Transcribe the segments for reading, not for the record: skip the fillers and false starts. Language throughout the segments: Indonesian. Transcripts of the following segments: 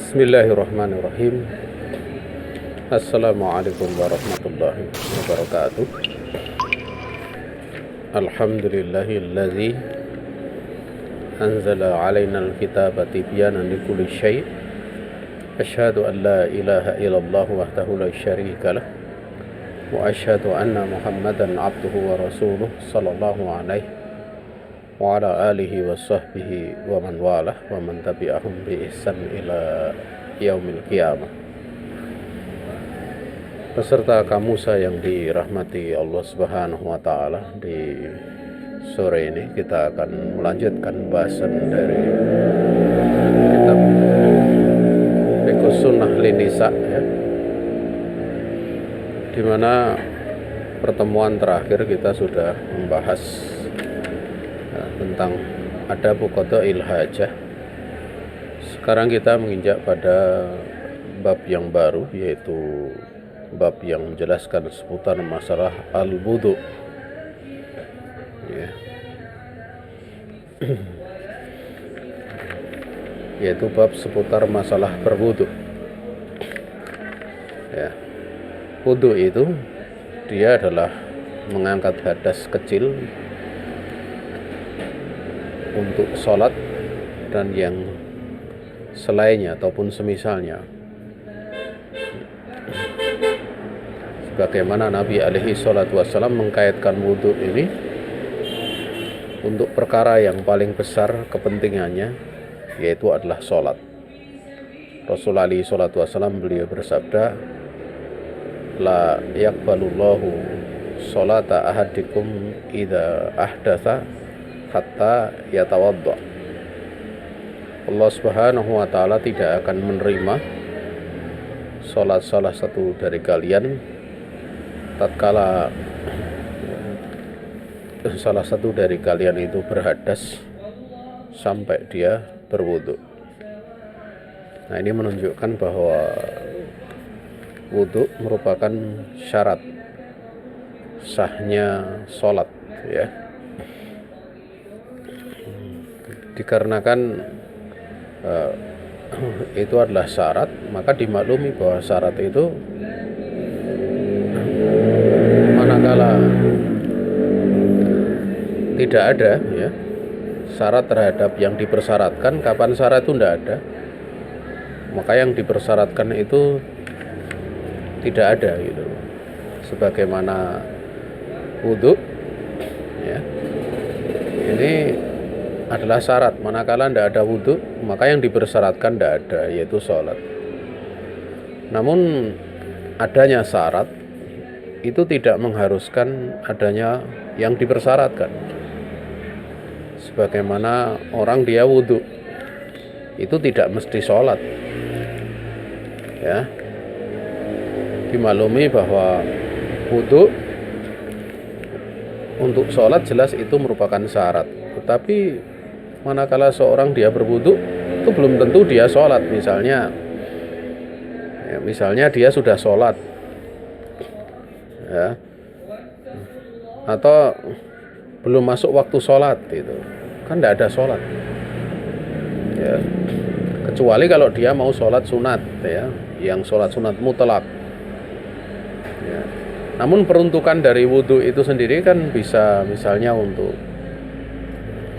Bismillahirrahmanirrahim. Assalamualaikum warahmatullahi wabarakatuh. Alhamdulillahilladzi anzala alaina alkitaba tibyanan likulli syai'. Asyhadu an la ilaha illallah wahdahu la syarika lah. Wa asyhadu anna Muhammadan abduhu wa rasuluh sallallahu alaihi wa ala alihi wa sahbihi wa man walah wa man tabi'ahum bi ihsan ila yaumil qiyamah. Peserta kamusa yang dirahmati Allah Subhanahu wa taala, di sore ini kita akan melanjutkan bahasan dari kitab Fiqhus Sunnah Linisa, ya, di mana pertemuan terakhir kita sudah membahas tentang adab qada'il hajah. Sekarang kita menginjak pada bab yang baru, yaitu bab yang menjelaskan seputar masalah al-wudu, ya. Yaitu bab seputar masalah berwudu, ya. Wudu itu dia adalah mengangkat hadas kecil untuk sholat dan yang selainnya ataupun semisalnya, sebagaimana Nabi alaihi salatu wassalam mengkaitkan wudhu ini untuk perkara yang paling besar kepentingannya, yaitu adalah sholat. Rasul alaihi salatu wassalam beliau bersabda, la yaqbalullahu sholata ahadikum idza ahdatsa hatta yatawadda. Allah Subhanahu wa taala tidak akan menerima salat salah satu dari kalian tatkala salah satu dari kalian itu berhadas sampai dia berwudu. Nah, ini menunjukkan bahwa wudu merupakan syarat sahnya salat, ya. Dikarenakan itu adalah syarat, maka dimaklumi bahwa syarat itu manakala tidak ada, ya, syarat terhadap yang dipersyaratkan, kapan syarat itu tidak ada, maka yang dipersyaratkan itu tidak ada, gitu. Sebagaimana wudu, ya, ini adalah syarat. Manakala tidak ada wudhu, maka yang dipersyaratkan tidak ada, yaitu sholat. Namun adanya syarat itu tidak mengharuskan adanya yang dipersyaratkan. Sebagaimana orang dia wudhu itu tidak mesti sholat, ya. Dimaklumi bahwa wudhu untuk sholat jelas itu merupakan syarat, tetapi manakala seorang dia berwudu itu belum tentu dia sholat. Misalnya dia sudah sholat, ya, atau belum masuk waktu sholat, itu kan tidak ada sholat, ya. Kecuali kalau dia mau sholat sunat, ya, yang sholat sunat mutlak, ya. Namun peruntukan dari wudu itu sendiri kan bisa misalnya untuk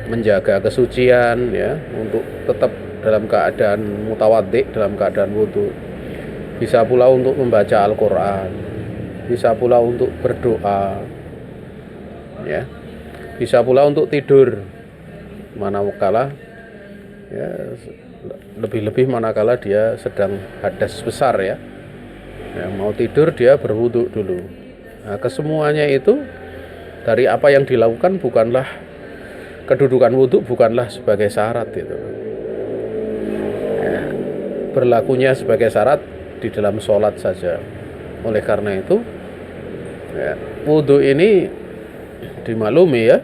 menjaga kesucian, ya, untuk tetap dalam keadaan mutawaddi, dalam keadaan wudu. Bisa pula untuk membaca Al-Quran, bisa pula untuk berdoa, ya, bisa pula untuk tidur manakala, ya, lebih-lebih manakala dia sedang hadas besar, ya, mau tidur dia berwudu dulu. Nah, kesemuanya itu dari apa yang dilakukan bukanlah kedudukan wudhu, bukanlah sebagai syarat, itu, ya, berlakunya sebagai syarat di dalam sholat saja. Oleh karena itu, ya, wudhu ini dimaklumi, ya,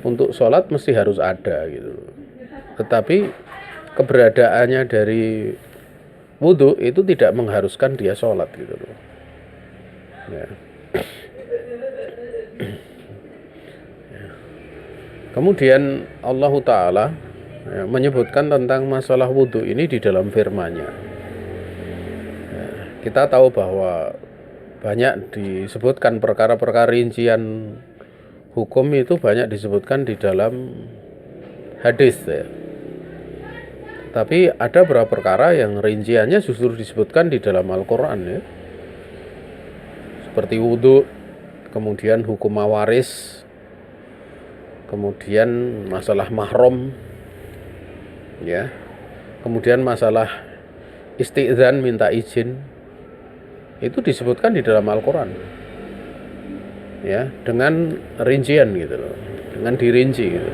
untuk sholat mesti harus ada, gitu. Tetapi keberadaannya dari wudhu itu tidak mengharuskan dia sholat, gitu, ya. Kemudian Allah Ta'ala menyebutkan tentang masalah wudhu ini di dalam firman-Nya. kita tahu bahwa banyak disebutkan perkara-perkara rincian hukum itu banyak disebutkan di dalam hadis ya. Tapi ada beberapa perkara yang rinciannya justru disebutkan di dalam Al-Quran ya. Seperti wudhu, kemudian hukum mawaris, kemudian masalah mahram ya. Kemudian masalah isti'dzan, minta izin, itu disebutkan di dalam Al-Quran ya, dengan rincian gitu loh, dengan dirinci gitu.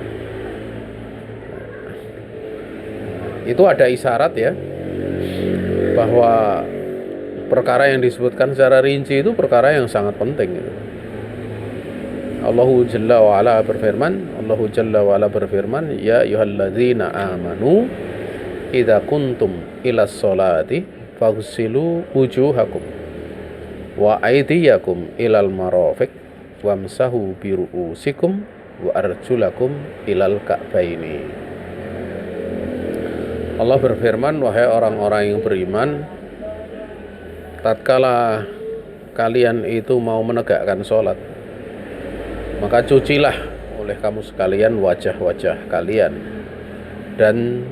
Itu ada isyarat ya, bahwa perkara yang disebutkan secara rinci itu perkara yang sangat penting gitu. Allahu Jalla wa'ala berfirman, ya ayyuhalladzina amanu idza kuntum ilas sholati faghsilu wujuhakum wa aydiyakum ilal marafiq wamsahu biru'usikum wa arjulakum ilal ka'baini. Allah berfirman, wahai orang-orang yang beriman, tatkala kalian itu mau menegakkan sholat, maka cucilah oleh kamu sekalian wajah-wajah kalian dan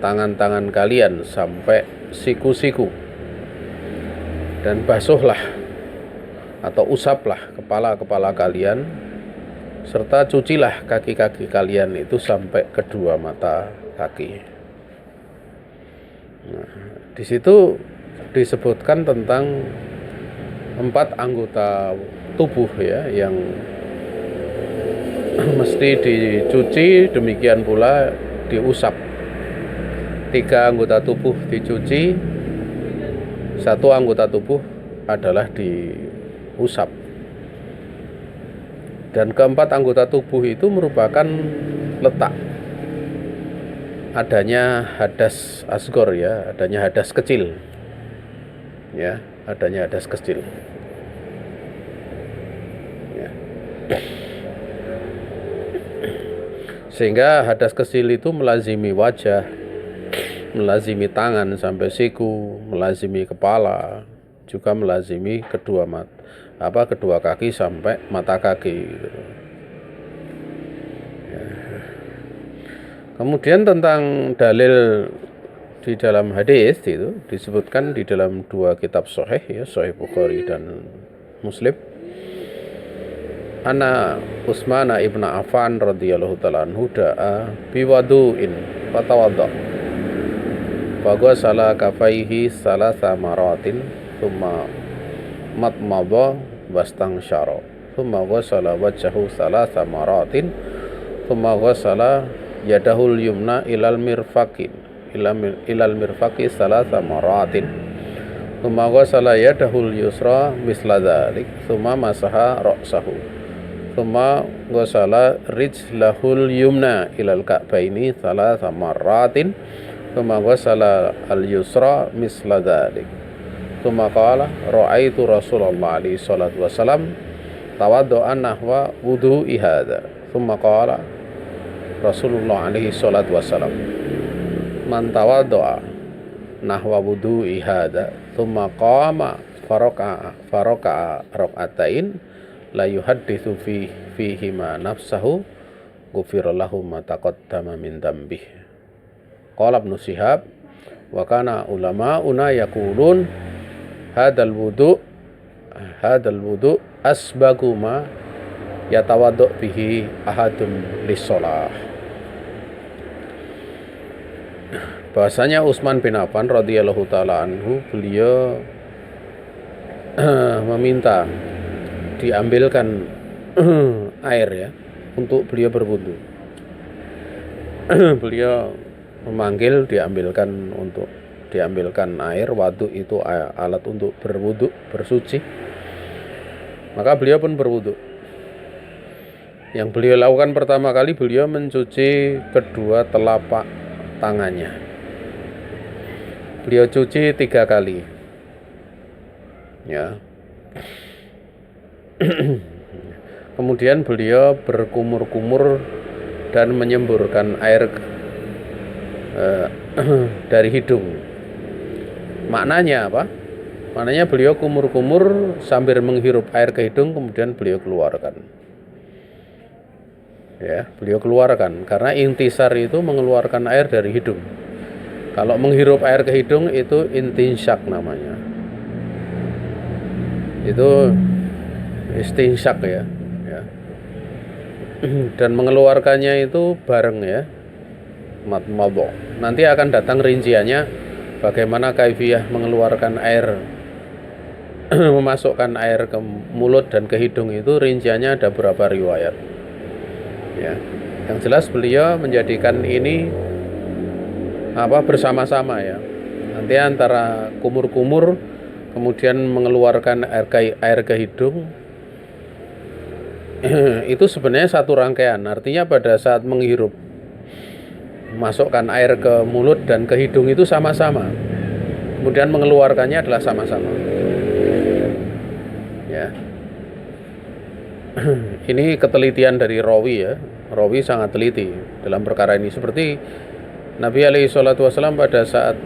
tangan-tangan kalian sampai siku-siku, dan basuhlah atau usaplah kepala-kepala kalian, serta cucilah kaki-kaki kalian itu sampai kedua mata kaki. Nah, di situ disebutkan tentang 4 anggota tubuh ya yang mesti dicuci, demikian pula diusap. 3 anggota tubuh dicuci, 1 anggota tubuh adalah diusap. Dan keempat anggota tubuh itu merupakan letak adanya hadas asgor ya, adanya hadas kecil ya, adanya hadas kecil ya. Sehingga hadas kecil itu melazimi wajah, melazimi tangan sampai siku, melazimi kepala, juga melazimi kedua kaki sampai mata kaki gitu. Kemudian tentang dalil di dalam hadis itu disebutkan di dalam 2 kitab sahih ya, Sahih Bukhari dan Muslim. Anna Utsman ibn Affan radhiyallahu ta'ala anhu da'a biwadu'in fatawadda fa ghasala kafaihi salasa maratin thumma matmadha wastanshara thumma ghasala wajhahu salasa maratin thumma ghasala yadahul yumna ilal mirfaqi salasa maratin thumma ghasala yadahul yusra misla dzalik thumma masaha ra'sahu thumma ghasala rijlahul yumna ilal ka'baini salasa maratin thumma ghasala al yusra misla dzalik thumma qala ra'aitu Rasulullah alaihi salatu wasalam tawaddu'an nahwa wudu'i hadza thumma qala Rasulullah alaihi salatu wassalam man tawaddo'a nahwa wudu'i hadza thumma qama faraka'a rak'atain la yuhadditsu fihi ma nafsahu ghufira lahu ma taqaddama min dhanbih. Qala Ibnu Shihab wa kana ulama'una yaqulun hadzal wudu asbagu ma yatawaddu bihi ahadun lis-shalah. Bahasanya Utsman bin Affan radhiyallahu ta'ala anhu, beliau meminta diambilkan air ya untuk beliau berwudu. Beliau memanggil diambilkan air. Wadu itu alat untuk berwudu, bersuci. Maka beliau pun berwudu. Yang beliau lakukan pertama kali, beliau mencuci kedua telapak tangannya. Beliau cuci 3 kali ya. Kemudian beliau berkumur-kumur dan menyemburkan air dari hidung. Maknanya apa? Maknanya beliau kumur-kumur sambil menghirup air ke hidung, kemudian beliau keluarkan. Ya, beliau keluarkan karena intisar itu mengeluarkan air dari hidung. Kalau menghirup air ke hidung itu intinsyak namanya. Itu istinsyak ya. Dan mengeluarkannya itu bareng ya. Matmadho. Nanti akan datang rinciannya bagaimana kaifiyah mengeluarkan air, memasukkan air ke mulut dan ke hidung itu rinciannya ada berapa riwayat. Ya. Yang jelas beliau menjadikan ini bersama-sama ya. Nanti antara kumur-kumur kemudian mengeluarkan air ke hidung itu sebenarnya satu rangkaian. Artinya pada saat menghirup masukkan air ke mulut dan ke hidung itu sama-sama. Kemudian mengeluarkannya adalah sama-sama. Ya. Ini ketelitian dari rawi ya. Rawi sangat teliti dalam perkara ini. Seperti Nabi alaihi salatu wasallam pada saat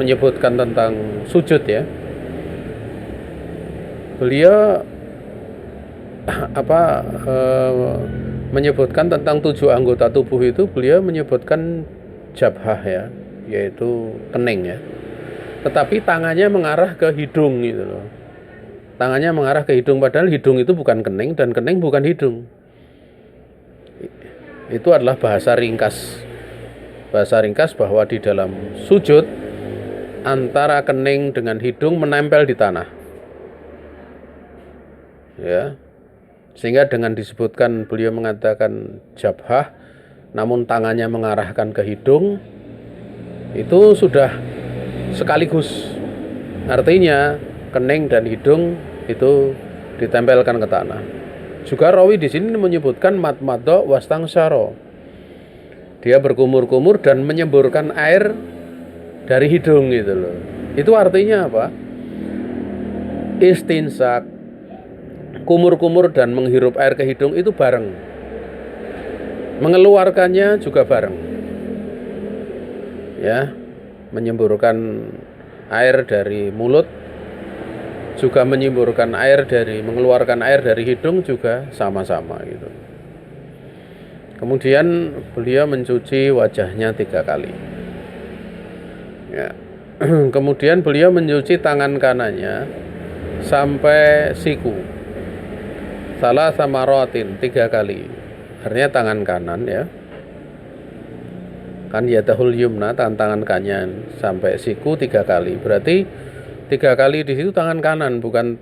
menyebutkan tentang sujud ya. Beliau menyebutkan tentang 7 anggota tubuh itu, beliau menyebutkan jabhah ya, yaitu kening ya. Tetapi tangannya mengarah ke hidung gitu loh. Tangannya mengarah ke hidung, padahal hidung itu bukan kening dan kening bukan hidung. Itu adalah bahasa ringkas. Bahasa ringkas bahwa di dalam sujud antara kening dengan hidung menempel di tanah. Ya. Sehingga dengan disebutkan beliau mengatakan jabhah namun tangannya mengarahkan ke hidung, itu sudah sekaligus. Artinya kening dan hidung itu ditempelkan ke tanah. Juga rawi di sini menyebutkan matmadho wastangsyaro. Dia berkumur-kumur dan menyemburkan air dari hidung gitu loh. Itu artinya apa? Istinsak, kumur-kumur dan menghirup air ke hidung itu bareng. Mengeluarkannya juga bareng. Ya, menyemburkan air dari mulut juga mengeluarkan air dari hidung juga sama-sama gitu. Kemudian beliau mencuci wajahnya 3 kali. Ya. Kemudian beliau mencuci tangan kanannya sampai siku. Salah sama rotin 3 kali. Artinya tangan kanan ya. Kan yadahul yumna, tangan kanan sampai siku 3 kali. Berarti 3 kali di situ tangan kanan, bukan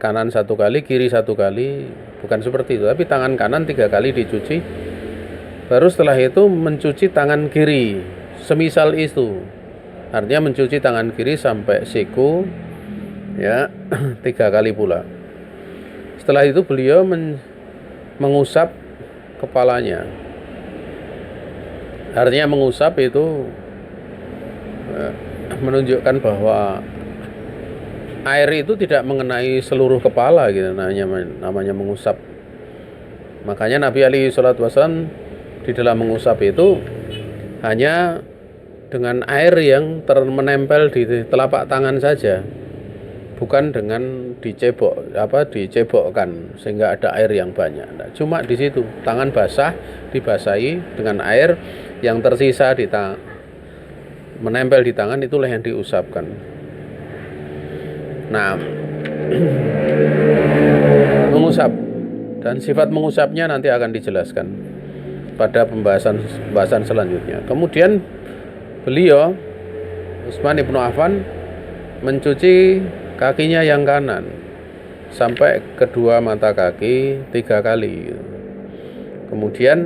kanan 1 kali, kiri 1 kali, bukan seperti itu. Tapi tangan kanan 3 kali dicuci. Baru setelah itu mencuci tangan kiri, semisal itu. Artinya mencuci tangan kiri sampai siku, ya 3 kali pula. Setelah itu beliau mengusap kepalanya. Artinya mengusap itu menunjukkan bahwa air itu tidak mengenai seluruh kepala gitu, namanya mengusap. Makanya Nabi alaihi salatu wasallam di dalam mengusap itu hanya dengan air yang menempel di telapak tangan saja, bukan dengan dicebokkan sehingga ada air yang banyak. Nah, cuma di situ tangan basah dibasahi dengan air yang tersisa menempel di tangan, itulah yang diusapkan. Nah, mengusap dan sifat mengusapnya nanti akan dijelaskan pada pembahasan selanjutnya. Kemudian beliau Utsman ibnu Affan mencuci kakinya yang kanan sampai kedua mata kaki 3 kali. Kemudian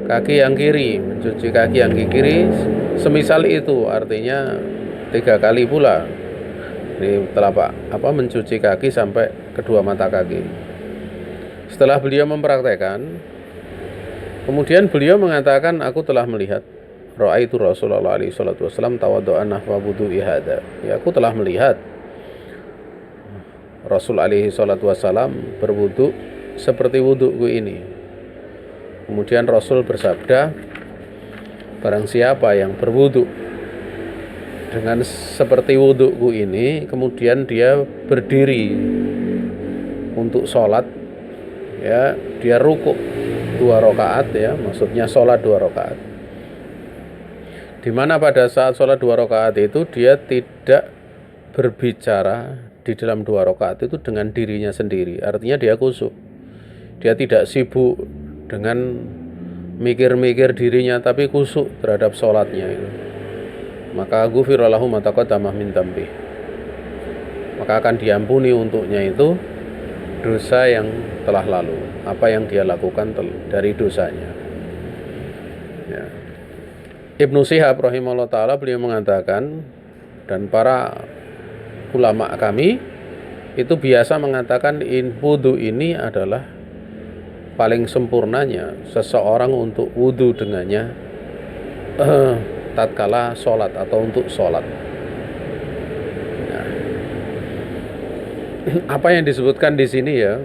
kaki yang kiri, mencuci kaki yang kiri semisal itu, artinya 3 kali pula. Di telapak mencuci kaki sampai kedua mata kaki. Setelah beliau mempraktekkan, kemudian beliau mengatakan, aku telah melihat ra'aitu Rasulullah alaihi salatu wasallam tawaddu'an nahwa wudu'i hada. Ya, aku telah melihat Rasul alaihi salatu wasallam berwudu seperti wuduku ini. Kemudian Rasul bersabda, barang siapa yang berwudu dengan seperti wudhuku ini, kemudian dia berdiri untuk sholat, ya, dia rukuk 2 rakaat, ya, maksudnya sholat 2 rakaat. Dimana pada saat sholat 2 rakaat itu dia tidak berbicara di dalam 2 rakaat itu dengan dirinya sendiri, artinya dia khusyuk, dia tidak sibuk dengan mikir-mikir dirinya, tapi khusyuk terhadap sholatnya itu. Maka ghufira lahu ma taqaddama min dzambi, maka akan diampuni untuknya itu dosa yang telah lalu, apa yang dia lakukan dari dosanya, ya. Ibnu Syihab rahimahullah ta'ala, beliau mengatakan, dan para ulama kami itu biasa mengatakan wudu ini adalah paling sempurnanya seseorang untuk wudu dengannya tatkala sholat atau untuk sholat. Nah, apa yang disebutkan di sini, ya,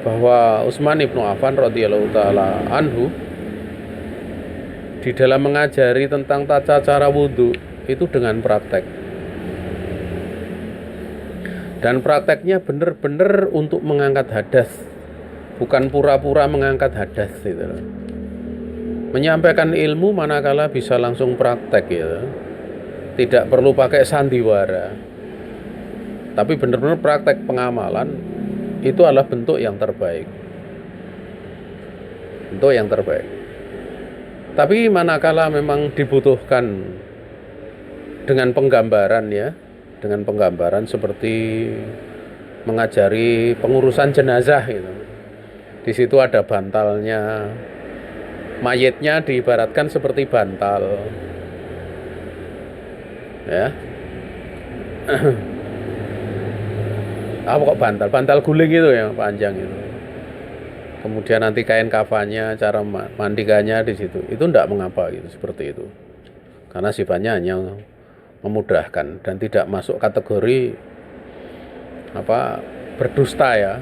bahwa Utsman ibnu Affan radhiyallahu taala anhu di dalam mengajari tentang tata cara wudu itu dengan praktek, dan prakteknya benar-benar untuk mengangkat hadas, bukan pura-pura mengangkat hadas gitu. Menyampaikan ilmu manakala bisa langsung praktek, ya, tidak perlu pakai sandiwara, tapi benar-benar praktek pengamalan itu adalah bentuk yang terbaik, bentuk yang terbaik. Tapi manakala memang dibutuhkan dengan penggambaran, ya, dengan penggambaran seperti mengajari pengurusan jenazah gitu. Di situ ada bantalnya, mayitnya diibaratkan seperti bantal, ya. Apa kok bantal? Bantal guling itu yang panjang itu. Kemudian nanti kain kafannya, cara mandikannya di situ. Itu tidak mengapa gitu, seperti itu. Karena sifatnya hanya memudahkan dan tidak masuk kategori berdusta, ya.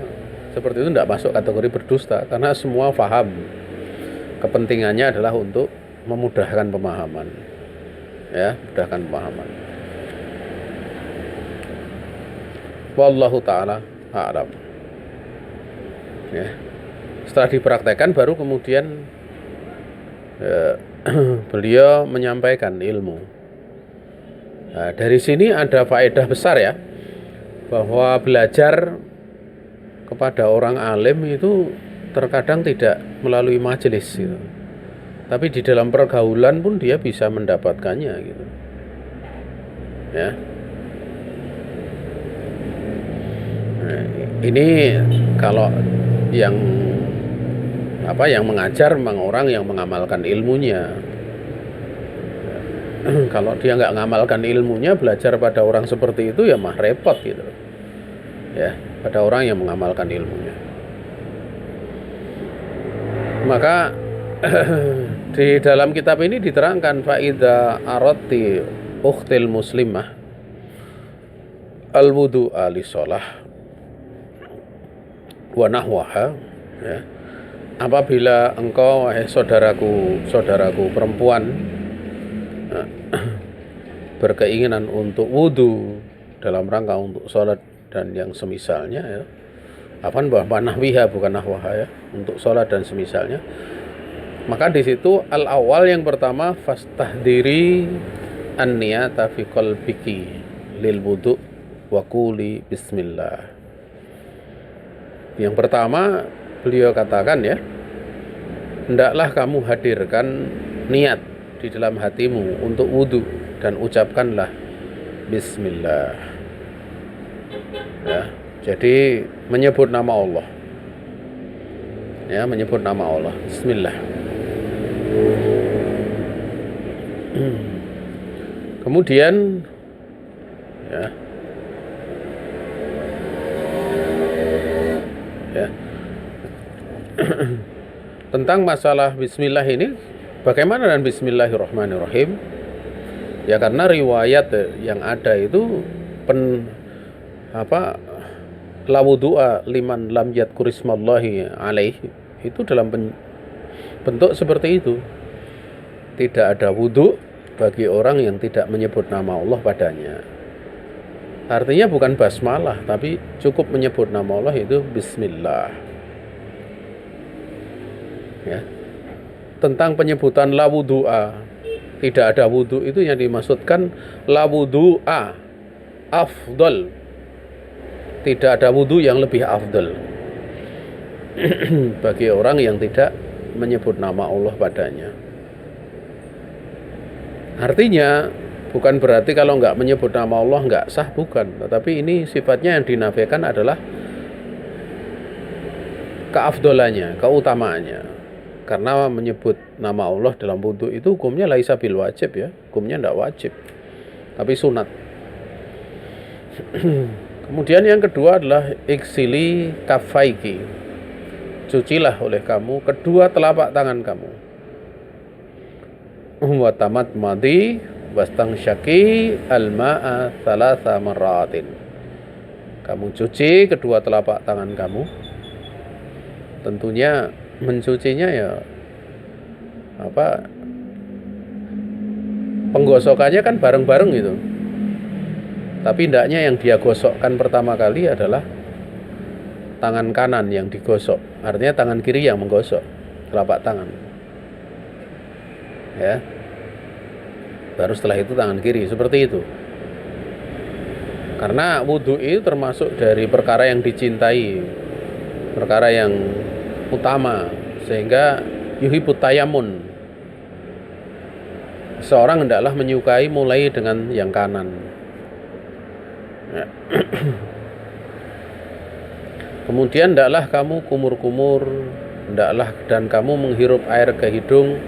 Seperti itu tidak masuk kategori berdusta, karena semua paham kepentingannya adalah untuk memudahkan pemahaman, ya, mudahkan pemahaman. Wallahu ta'ala a'lam, ya. Setelah dipraktekkan baru kemudian beliau menyampaikan ilmu. Nah, dari sini ada faedah besar, ya, bahwa belajar kepada orang alim itu terkadang tidak melalui majelis gitu, tapi di dalam pergaulan pun dia bisa mendapatkannya gitu, ya. Nah, ini kalau yang mengajar memang orang yang mengamalkan ilmunya. Kalau dia nggak mengamalkan ilmunya, belajar pada orang seperti itu ya mah repot gitu, ya, pada orang yang mengamalkan ilmunya. Maka di dalam kitab ini diterangkan faida arati ukhtil muslimah al-wudu'a li shalah wa nahwaha, ya. Apabila engkau, wahai saudaraku perempuan, berkeinginan untuk wudu dalam rangka untuk sholat dan yang semisalnya, ya. Bahwa nahwiha bukan nahwaha, ya, untuk sholat dan semisalnya. Maka di situ al-awal yang pertama fastahdiri an-niyata fi qalbiki lil wudu wa quli bismillah. Yang pertama beliau katakan, ya, hendaklah kamu hadirkan niat di dalam hatimu untuk wudu dan ucapkanlah bismillah, ya. Jadi menyebut nama Allah, ya, menyebut nama Allah, bismillah. Kemudian, ya, tentang masalah bismillah ini, bagaimana dengan bismillahirrahmanirrahim? Ya, karena riwayat yang ada itu la wudu'a liman lam yadhkur ismallahi alaih, itu dalam bentuk seperti itu. Tidak ada wudu bagi orang yang tidak menyebut nama Allah padanya. Artinya bukan basmalah, tapi cukup menyebut nama Allah itu bismillah. Ya. Tentang penyebutan la wudu'a, tidak ada wudu, itu yang dimaksudkan la wudu'a afdal. Tidak ada wudu yang lebih afdal bagi orang yang tidak menyebut nama Allah padanya. Artinya bukan berarti kalau nggak menyebut nama Allah nggak sah, bukan. Tetapi ini sifatnya yang dinafikan adalah keafdolannya, keutamaannya. Karena menyebut nama Allah dalam wudu itu hukumnya laisa bil wajib, ya, hukumnya tidak wajib, tapi sunat. Kemudian yang kedua adalah iksili kafaiki, cucilah oleh kamu kedua telapak tangan kamu. Wa tamat madi wastang syaki al-ma'a thalatha marratin. Kamu cuci kedua telapak tangan kamu. Tentunya mencucinya ya penggosokannya kan bareng-bareng gitu. Tapi hendaknya yang dia gosokkan pertama kali adalah tangan kanan yang digosok. Artinya tangan kiri yang menggosok telapak tangan. Ya. Baru setelah itu tangan kiri, seperti itu. Karena wudhu itu termasuk dari perkara yang dicintai, perkara yang utama, sehingga yuhibut tayamun. Seorang hendaklah menyukai mulai dengan yang kanan. Ya. Kemudian hendaklah kamu kumur-kumur, hendaklah dan kamu menghirup air ke hidung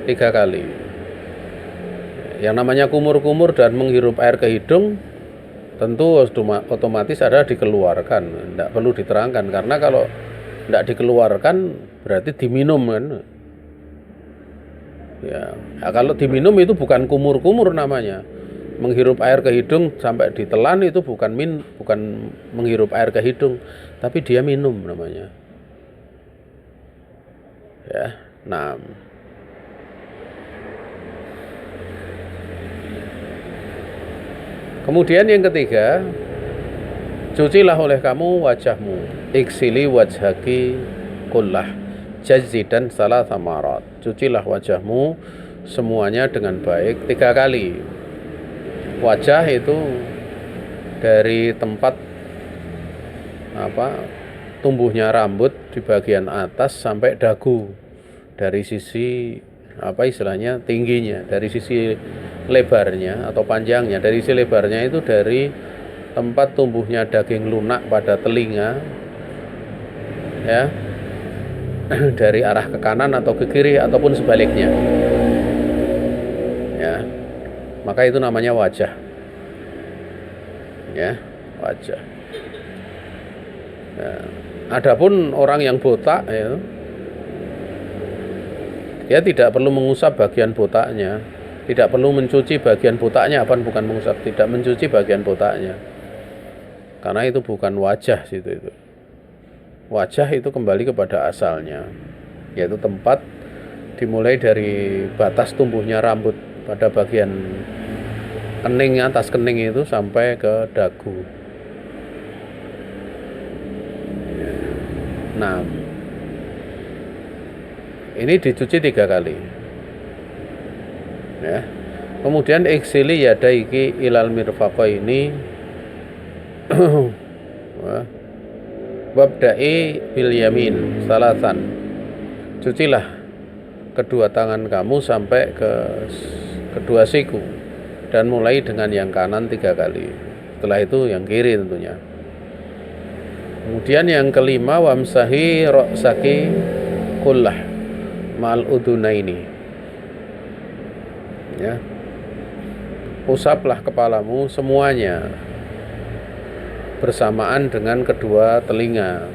3 kali. Yang namanya kumur-kumur dan menghirup air ke hidung tentu otomatis adalah dikeluarkan, tidak perlu diterangkan, karena kalau tidak dikeluarkan berarti diminum kan. Ya, kalau diminum itu bukan kumur-kumur namanya. Menghirup air ke hidung sampai ditelan itu bukan menghirup air ke hidung, tapi dia minum namanya. Ya, nah. Kemudian yang ketiga, cucilah oleh kamu wajahmu. Iksili wajhaki kullah jazidan salah samarat. Cucilah wajahmu semuanya dengan baik 3 kali. Wajah itu dari tempat tumbuhnya rambut di bagian atas sampai dagu, dari sisi istilahnya tingginya, dari sisi lebarnya atau panjangnya. Dari sisi lebarnya itu dari tempat tumbuhnya daging lunak pada telinga, ya, dari arah ke kanan atau ke kiri ataupun sebaliknya, ya, maka itu namanya wajah, ya, wajah. Ya. Adapun orang yang botak, ya, dia tidak perlu mengusap bagian botaknya, tidak perlu mencuci bagian botaknya, bukan mengusap, tidak mencuci bagian botaknya, karena itu bukan wajah situ itu. Wajah itu kembali kepada asalnya, yaitu tempat dimulai dari batas tumbuhnya rambut pada bagian kening, atas kening itu sampai ke dagu. Nah, ini dicuci 3 kali. Ya. Kemudian iksili yadaiki ilal mirfaqaini. Wabda'i bil yamin salasan. Cucilah kedua tangan kamu sampai ke kedua siku, dan mulai dengan yang kanan 3 kali. Setelah itu yang kiri tentunya. Kemudian yang kelima, wamsahi ra'saki kullah mal udunaini. Ya. Usaplah kepalamu semuanya bersamaan dengan kedua telinga.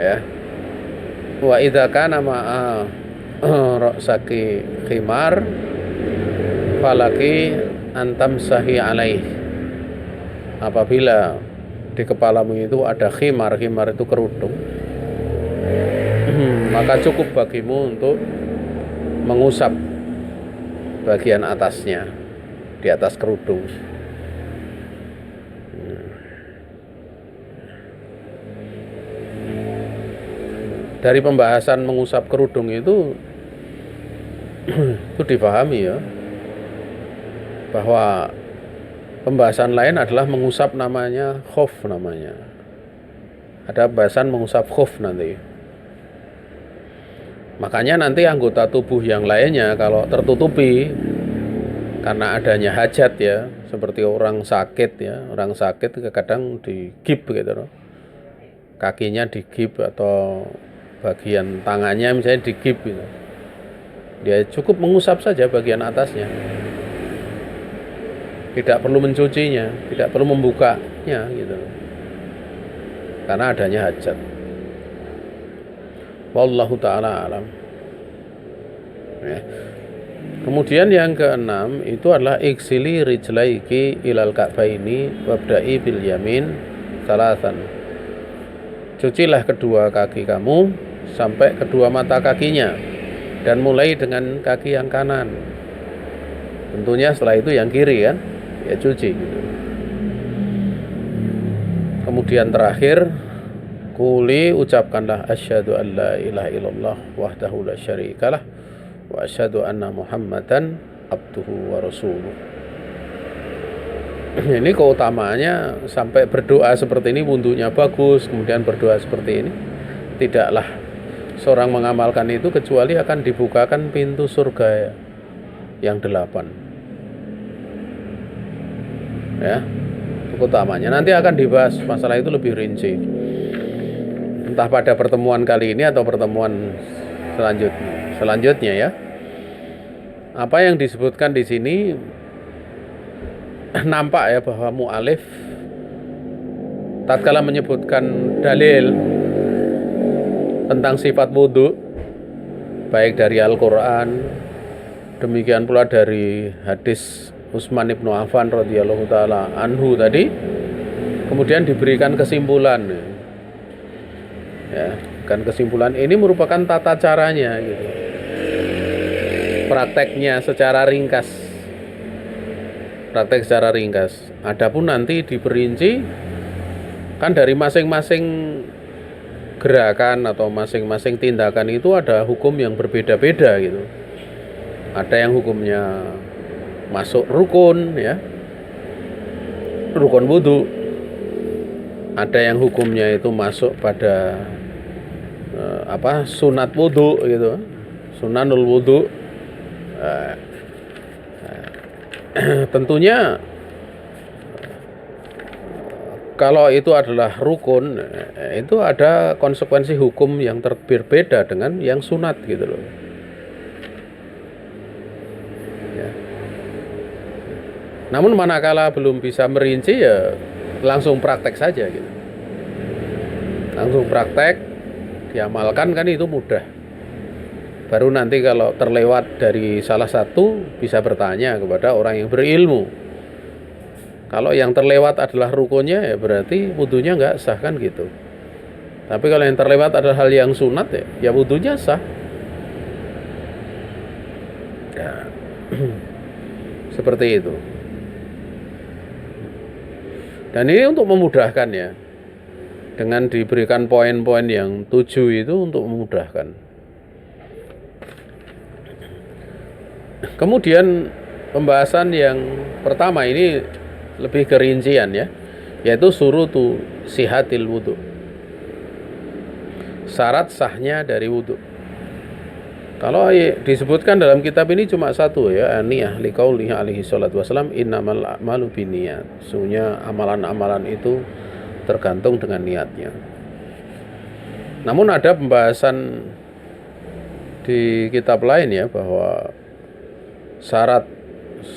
Ya. Wa idza kana ma'a ra'saki khimar falaki antam sahi alaih. Apabila di kepalamu itu ada khimar itu kerudung, maka cukup bagimu untuk mengusap bagian atasnya, di atas kerudung. Dari pembahasan mengusap kerudung itu dipahami ya, bahwa pembahasan lain adalah mengusap namanya khuf namanya. Ada pembahasan mengusap khuf nanti. Makanya nanti anggota tubuh yang lainnya kalau tertutupi karena adanya hajat ya, seperti orang sakit ya, orang sakit kadang digip gitu loh. Kakinya digip atau bagian tangannya misalnya digip gitu. Dia cukup mengusap saja bagian atasnya. Tidak perlu mencucinya, tidak perlu membukanya gitu. Karena adanya hajat. Wallahu ta'ala alam. Ya. Kemudian yang keenam itu adalah iksili rijlaiki ilal ka'baini wabda'i bil yamin salasan. Cucilah kedua kaki kamu sampai kedua mata kakinya dan mulai dengan kaki yang kanan. Tentunya setelah itu yang kiri kan, ya cuci gitu. Kemudian terakhir kuli ucapkanlah asyhadu an la ilaha illallah wahdahu la syarikalah wa asyhadu anna Muhammadan abduhu wa rasuluh. Ini keutamaannya sampai berdoa seperti ini wudhunya bagus, kemudian berdoa seperti ini. Tidaklah seorang mengamalkan itu kecuali akan dibukakan pintu surga yang 8. Ya, itu utamanya. Nanti akan dibahas masalah itu lebih rinci. Entah pada pertemuan kali ini atau pertemuan selanjutnya ya. Apa yang disebutkan di sini nampak ya bahwa mu'alif tatkala menyebutkan dalil tentang sifat wudu baik dari Al-Qur'an demikian pula dari hadis Utsman ibnu Affan radhiyallahu taala anhu tadi, kemudian diberikan kesimpulan ya, kan kesimpulan ini merupakan tata caranya gitu. Prakteknya secara ringkas. Praktek secara ringkas. Adapun nanti diperinci kan dari masing-masing gerakan atau masing-masing tindakan itu ada hukum yang berbeda-beda gitu. Ada yang hukumnya masuk rukun ya, rukun wudu. Ada yang hukumnya itu masuk pada sunat wudu gitu, sunanul wudu. Tentunya kalau itu adalah rukun, itu ada konsekuensi hukum yang berbeda dengan yang sunat gitu loh. Ya. Namun manakala belum bisa merinci ya langsung praktek saja gitu. Langsung praktek, diamalkan kan itu mudah. Baru nanti kalau terlewat dari salah satu bisa bertanya kepada orang yang berilmu. Kalau yang terlewat adalah rukunnya ya berarti wudunya nggak sah kan gitu. Tapi kalau yang terlewat adalah hal yang sunat ya wudunya sah. Ya. Seperti itu. Dan ini untuk memudahkan ya. Dengan diberikan poin-poin yang 7 itu untuk memudahkan. Kemudian pembahasan yang pertama ini lebih kerincian ya, yaitu surutu sihatil wudu. Syarat sahnya dari wudu. Kalau disebutkan dalam kitab ini cuma satu ya, niyah liqaulihi alaihi salatu wasallam innamal a'malu binniyat. Sesungguhnya amalan-amalan itu tergantung dengan niatnya. Namun ada pembahasan di kitab lain ya bahwa syarat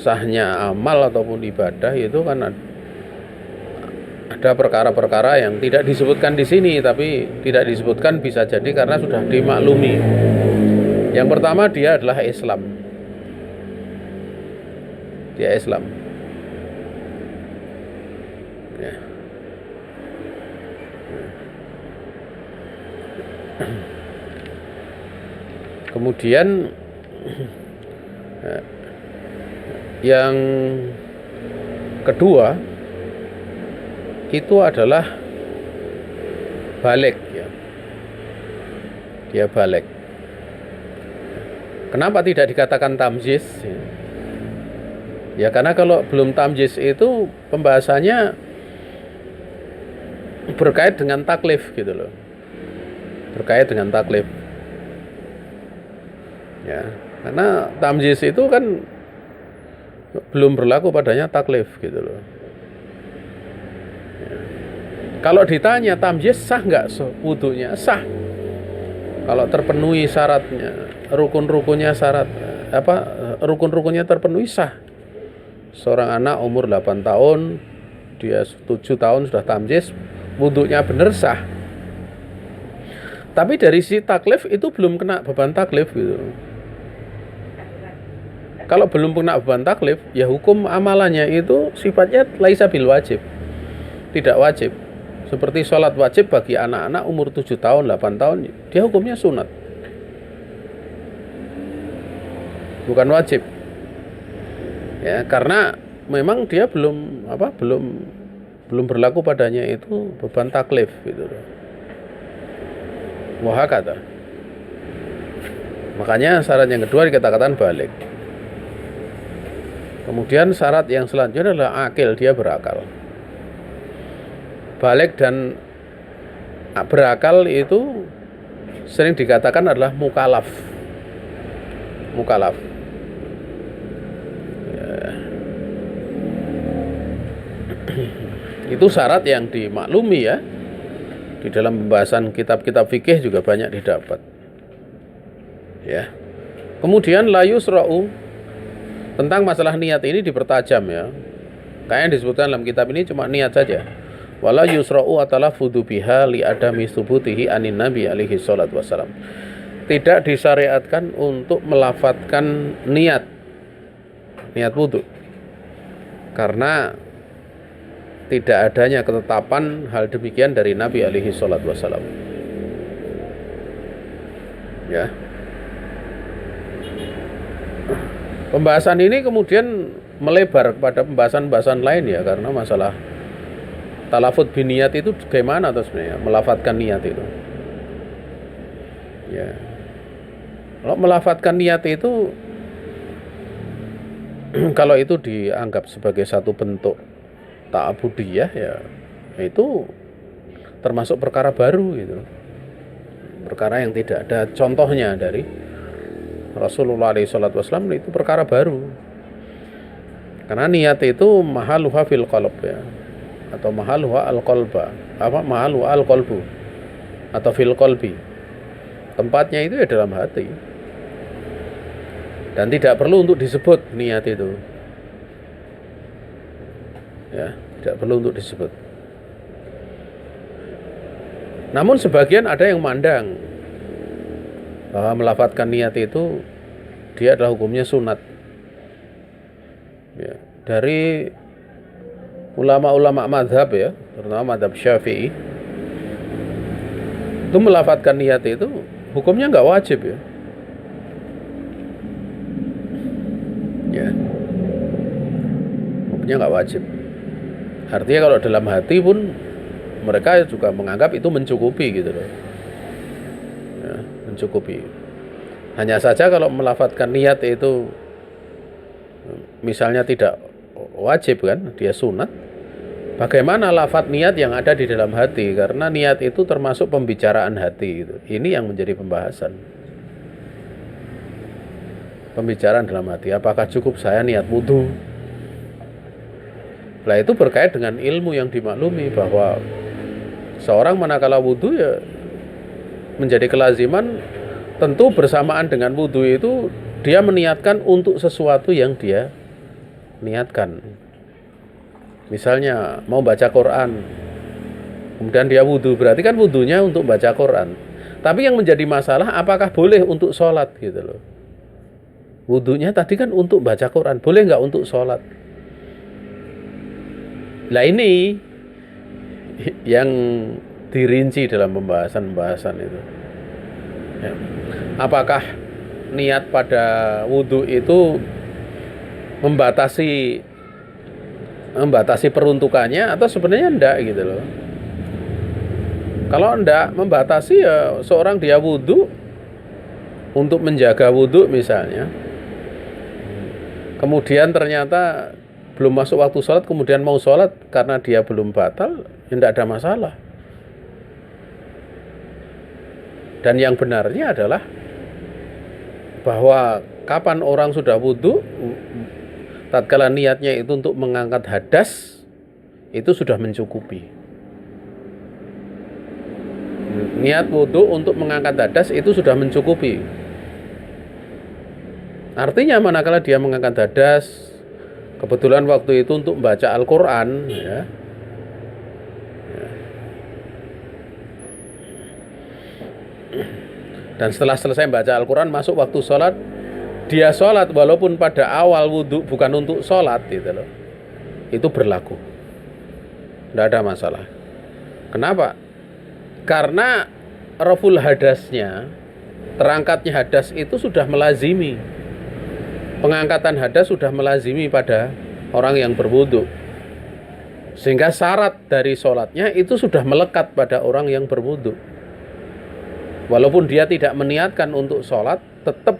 sahnya amal ataupun ibadah itu kan ada perkara-perkara yang tidak disebutkan di sini, tapi tidak disebutkan bisa jadi karena sudah dimaklumi. Yang pertama dia adalah Islam. Dia Islam. Ya. Kemudian Yang kedua itu adalah balik ya. Dia balik. Kenapa tidak dikatakan tamjiz? Ya karena kalau belum tamjiz itu pembahasannya berkait dengan taklif gitu loh. Berkait dengan taklif. Ya, karena tamjiz itu kan belum berlaku padanya taklif gitu loh. Ya. Kalau ditanya tamjiz sah nggak wudunya? Sah. Kalau terpenuhi syaratnya, rukun-rukunnya rukun-rukunnya terpenuhi sah. Seorang anak umur 8 tahun, dia 7 tahun sudah tamjiz, wudunya benar sah. Tapi dari si taklif itu belum kena beban taklif gitu. Kalau belum kena beban taklif, ya hukum amalannya itu sifatnya laisa bil wajib. Tidak wajib. Seperti sholat wajib bagi anak-anak umur 7 tahun, 8 tahun, dia hukumnya sunat. Bukan wajib. Ya, karena memang dia belum berlaku padanya itu beban taklif gitu loh. Wahakata. Makanya syarat yang kedua dikatakan balik. Kemudian syarat yang selanjutnya adalah akil, dia berakal. Balik dan berakal itu sering dikatakan adalah mukalaf. Mukalaf. Ya. Itu syarat yang dimaklumi ya. Di dalam pembahasan kitab-kitab fikih juga banyak didapat. Ya. Kemudian la yusra'u, tentang masalah niat ini dipertajam ya. Kayaknya disebutkan dalam kitab ini cuma niat saja. Wala yusra'u atalafudu biha li adami subutihi anin nabi alaihi salatu wassalam. Tidak disyariatkan untuk melafadzkan niat wudu, karena tidak adanya ketetapan hal demikian dari Nabi alaihi salatu wassalam. Ya. Pembahasan ini kemudian melebar kepada pembahasan-pembahasan lain ya, karena masalah talafut biniyat itu bagaimana tuh sebenarnya melafadzkan niat itu. Ya. Kalau melafadzkan niat itu kalau itu dianggap sebagai satu bentuk ta'abudiyah ya, itu termasuk perkara baru gitu. Perkara yang tidak ada contohnya dari Rasulullah SAW, itu perkara baru. Karena niat itu mahaluha fil qalb ya, atau mahaluha al-qalba, mahaluha al-qalbu atau fil qalbi. Tempatnya itu ya dalam hati. Dan tidak perlu untuk disebut niat itu. Ya, tidak perlu untuk disebut. Namun sebagian ada yang mandang bahwa melafadzkan niat itu dia adalah hukumnya sunat. Ya, dari ulama-ulama mazhab ya, terutama mazhab Syafi'i, itu melafadzkan niat itu hukumnya nggak wajib ya. Ya, hukumnya nggak wajib. Artinya kalau dalam hati pun mereka juga menganggap itu mencukupi gitu loh. Ya, mencukupi. Hanya saja kalau melafadzkan niat itu misalnya tidak wajib kan, dia sunat. Bagaimana lafadz niat yang ada di dalam hati? Karena niat itu termasuk pembicaraan hati gitu. Ini yang menjadi pembahasan. Pembicaraan dalam hati. Apakah cukup saya niat wudu? Nah itu berkait dengan ilmu yang dimaklumi bahwa seorang manakala wudu ya menjadi kelaziman, tentu bersamaan dengan wudu itu dia meniatkan untuk sesuatu yang dia niatkan. Misalnya mau baca Quran, kemudian dia wudu, berarti kan wudunya untuk baca Quran. Tapi yang menjadi masalah apakah boleh untuk sholat gitu loh. Wudunya tadi kan untuk baca Quran, boleh nggak untuk sholat? Nah ini yang dirinci dalam pembahasan itu. Ya. Apakah niat pada wudu itu membatasi peruntukannya atau sebenarnya enggak gitu loh. Kalau enggak membatasi, ya seorang dia wudhu untuk menjaga wudhu misalnya, kemudian ternyata belum masuk waktu sholat, kemudian mau sholat karena dia belum batal, ya enggak ada masalah. Dan yang benarnya adalah bahwa kapan orang sudah wudhu, tatkala niatnya itu untuk mengangkat hadas, itu sudah mencukupi. Niat wudhu untuk mengangkat hadas itu sudah mencukupi. Artinya manakala dia mengangkat hadas, kebetulan waktu itu untuk membaca Al-Quran, ya, dan setelah selesai membaca Al-Quran masuk waktu sholat, dia sholat walaupun pada awal wudhu bukan untuk sholat gitu loh, itu berlaku, tidak ada masalah. Kenapa? Karena raful hadasnya, terangkatnya hadas itu sudah melazimi, pengangkatan hadas sudah melazimi pada orang yang berwudhu, sehingga syarat dari sholatnya itu sudah melekat pada orang yang berwudhu. Walaupun dia tidak meniatkan untuk sholat, tetap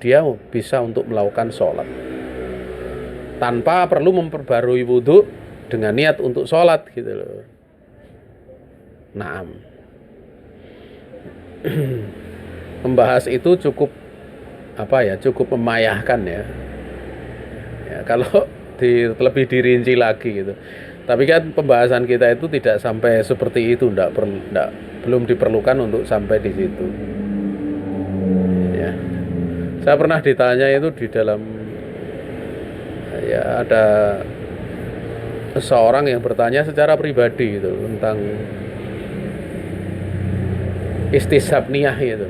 dia bisa untuk melakukan sholat tanpa perlu memperbarui wudhu dengan niat untuk sholat gitu loh. Naam. Membahas itu cukup cukup memayahkan ya. Ya kalau lebih dirinci lagi gitu. Tapi kan pembahasan kita itu tidak sampai seperti itu, belum diperlukan untuk sampai di situ. Ya. Saya pernah ditanya itu di dalam, ya, ada seseorang yang bertanya secara pribadi gitu tentang istisabniyah gitu.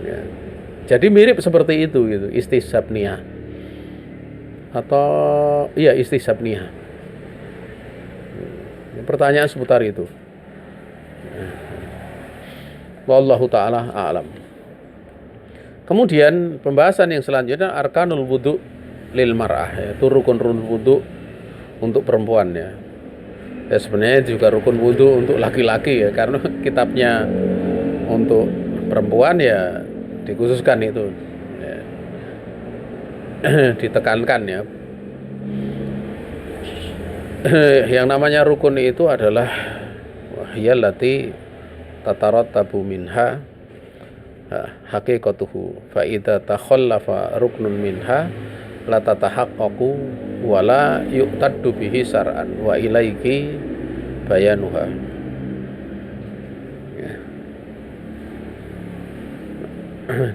Ya. Jadi mirip seperti itu gitu, istisabniyah. Atau iya istisabniyah. Pertanyaan seputar itu. Wallahu taala a'lam. Kemudian pembahasan yang selanjutnya arkanul wudu lil mar'ah, yaitu rukun-rukun wudu untuk perempuan ya. Ya sebenarnya juga rukun wudu untuk laki-laki ya, karena kitabnya untuk perempuan ya dikhususkan itu ya. Ditekankan ya. Yang namanya rukun itu adalah wahyallati tatarattabu minha haqiqatuhu fa idza takhallafa ruknun minha la tatahaqqaqu wa la yuqtaddu bihi syar'an wa ilaiki bayanuha. Ya.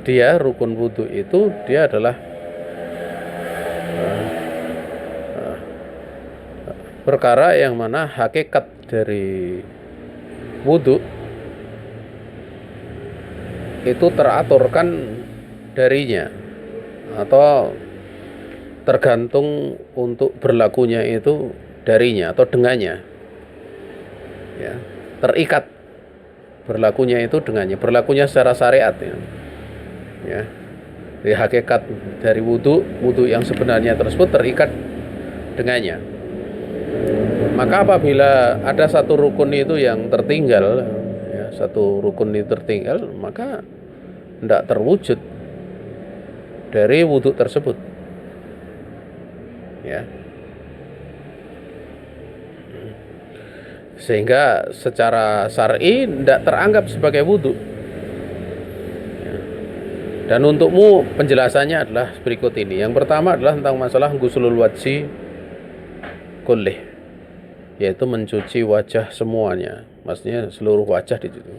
Dia rukun wudu itu dia adalah perkara yang mana hakikat dari wudu itu teraturkan darinya atau tergantung untuk berlakunya itu darinya atau dengannya ya, terikat berlakunya itu dengannya, berlakunya secara syariat ya. Di hakikat dari wudu yang sebenarnya tersebut terikat dengannya. Maka apabila ada satu rukun itu yang tertinggal ya, satu rukun itu tertinggal, maka tidak terwujud dari wudu tersebut ya, sehingga secara syar'i tidak teranggap sebagai wudu ya. Dan untukmu penjelasannya adalah berikut ini. Yang pertama adalah tentang masalah ghuslul wajhi kullih, yaitu mencuci wajah semuanya, maksudnya seluruh wajah di situ.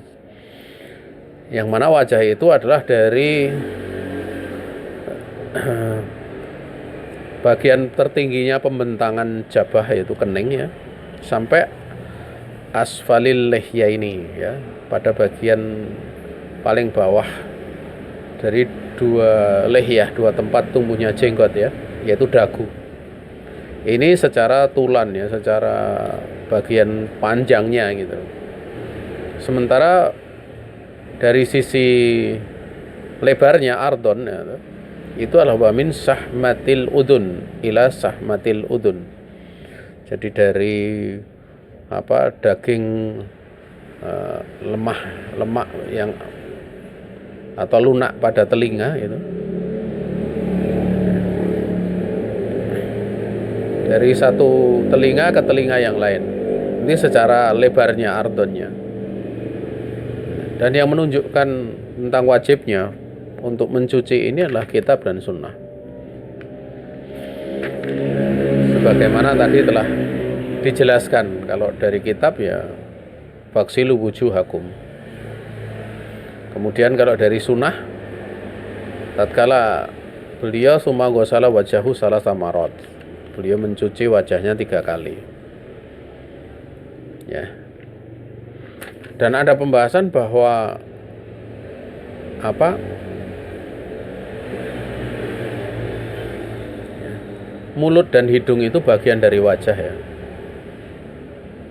Yang mana wajah itu adalah dari bagian tertingginya pembentangan jabah yaitu kening ya, sampai asfalil lihya ini ya, pada bagian paling bawah dari dua lihya, dua tempat tumbuhnya jenggot ya, yaitu dagu. Ini secara tulan ya, secara bagian panjangnya gitu. Sementara dari sisi lebarnya ardon ya, itu adalah wa min sahmatil udun ila sahmatil udun. Jadi dari daging lemak yang atau lunak pada telinga itu, dari satu telinga ke telinga yang lain, ini secara lebarnya ardonnya. Dan yang menunjukkan tentang wajibnya untuk mencuci ini adalah kitab dan sunnah. Sebagaimana tadi telah dijelaskan, kalau dari kitab ya faksilu wujuhakum. Kemudian kalau dari sunnah, tatkala beliau summa ghasala wajahu salasa marot, beliau mencuci wajahnya 3 kali. Ya. Dan ada pembahasan bahwa mulut dan hidung itu bagian dari wajah ya.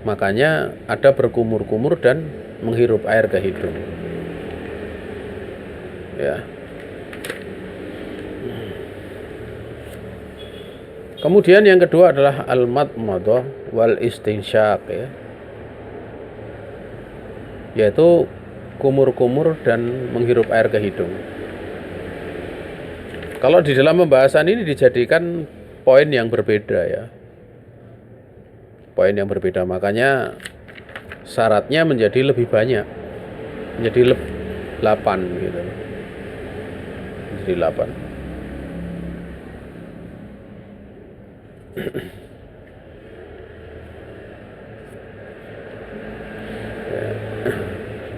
Makanya ada berkumur-kumur dan menghirup air ke hidung. Ya. Kemudian yang kedua adalah al-madmadah wal istinsyaq ya. Yaitu kumur-kumur dan menghirup air ke hidung. Kalau di dalam pembahasan ini dijadikan poin yang berbeda ya. Poin yang berbeda, makanya syaratnya menjadi lebih banyak. Menjadi 8 gitu. Menjadi 8.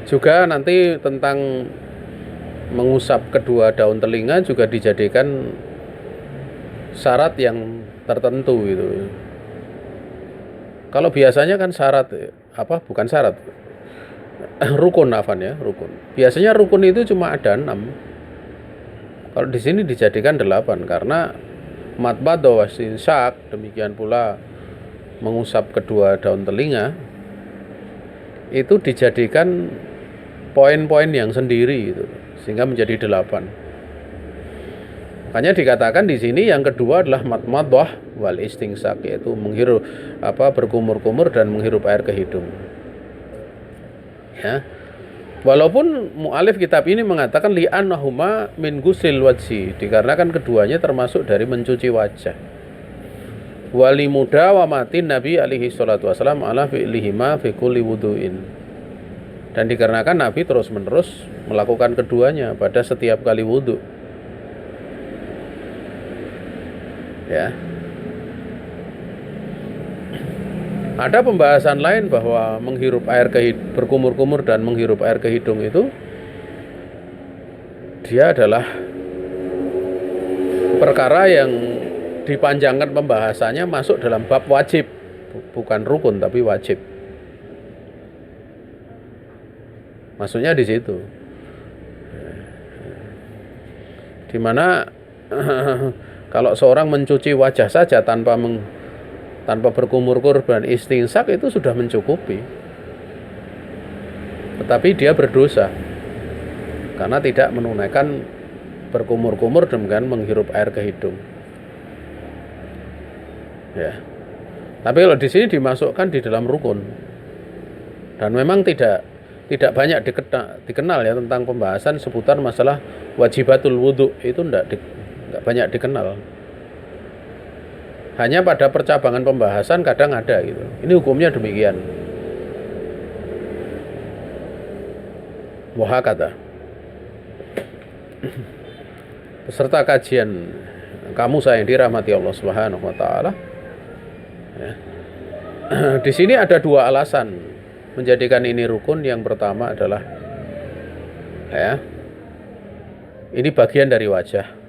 Juga nanti tentang mengusap kedua daun telinga juga dijadikan syarat yang tertentu gitu. Kalau biasanya kan syarat bukan syarat, rukun rukun. Biasanya rukun itu cuma ada 6. Kalau di sini dijadikan 8 karena matbado wastinsyak, demikian pula mengusap kedua daun telinga itu dijadikan poin-poin yang sendiri gitu, sehingga menjadi 8. Makanya dikatakan di sini yang kedua adalah matmadah wal istinsak, yaitu menghirup berkumur-kumur dan menghirup air ke hidung. Ya. Walaupun mu'alif kitab ini mengatakan li'annahuma min gusil wajhi, dikarenakan keduanya termasuk dari mencuci wajah. Wali muda wa matin Nabi alaihi salatu wasalam ala fi'lihima fi kulli wudu'in. Dan dikarenakan Nabi terus-menerus melakukan keduanya pada setiap kali wudhu. Ya. Ada pembahasan lain bahwa menghirup air berkumur-kumur dan menghirup air ke hidung itu dia adalah perkara yang dipanjangkan pembahasannya masuk dalam bab wajib, bukan rukun tapi wajib. Maksudnya di situ. Dimana kalau seorang mencuci wajah saja tanpa berkumur-kumur dan istinsak itu sudah mencukupi. Tetapi dia berdosa karena tidak menunaikan berkumur-kumur dengan menghirup air ke hidung. Ya. Tapi kalau di sini dimasukkan di dalam rukun. Dan memang tidak banyak dikenal ya tentang pembahasan seputar masalah wajibatul wudhu, itu enggak banyak dikenal. Hanya pada percabangan pembahasan kadang ada gitu. Ini hukumnya demikian. Wahakata. Peserta kajian kamu saya yang dirahmati Allah Subhanahu wa taala. Ya. Di sini ada 2 alasan menjadikan ini rukun. Yang pertama adalah ini bagian dari wajah.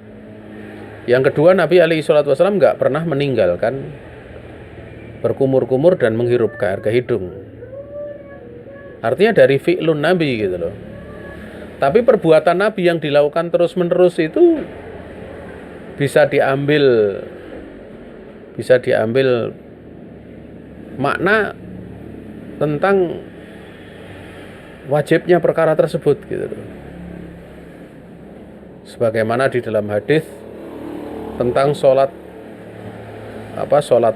Yang kedua, Nabi alaihi salatu wasallam enggak pernah meninggalkan berkumur-kumur dan menghirup air ke hidung. Artinya dari fi'lun Nabi gitu loh. Tapi perbuatan Nabi yang dilakukan terus-menerus itu bisa diambil makna tentang wajibnya perkara tersebut gitu loh. Sebagaimana di dalam hadis tentang sholat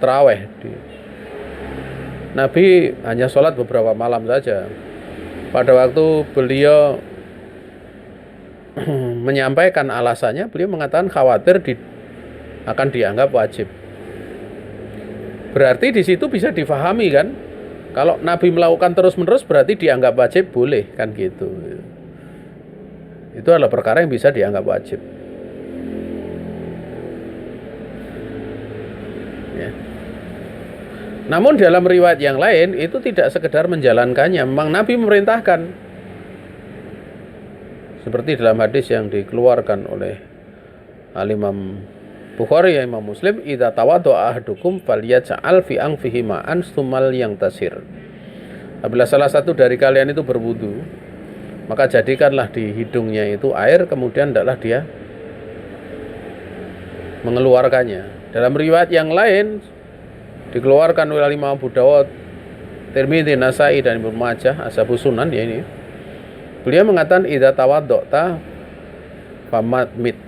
raweh. Nabi hanya sholat beberapa malam saja. Pada waktu beliau menyampaikan alasannya, beliau mengatakan khawatir akan dianggap wajib. Berarti di situ bisa difahami kan, kalau Nabi melakukan terus-menerus berarti dianggap wajib, boleh kan gitu. Itu adalah perkara yang bisa dianggap wajib. Ya. Namun dalam riwayat yang lain itu tidak sekedar menjalankannya, memang Nabi memerintahkan. Seperti dalam hadis yang dikeluarkan oleh Al-Imam Bukhari ya Imam Muslim, idza tawaddaa ahadukum falyaj'al fi anfihi ma'an tsumal yang tasir. Apabila salah satu dari kalian itu berwudu, maka jadikanlah di hidungnya itu air, kemudian hendaklah dia mengeluarkannya. Dalam riwayat yang lain dikeluarkan oleh Imam Abu Dawud, Tirmidzi, Nasai dan Ibnu Majah, Ashabus Sunan ya ini. Beliau mengatakan idza tawadda'ta famadmid.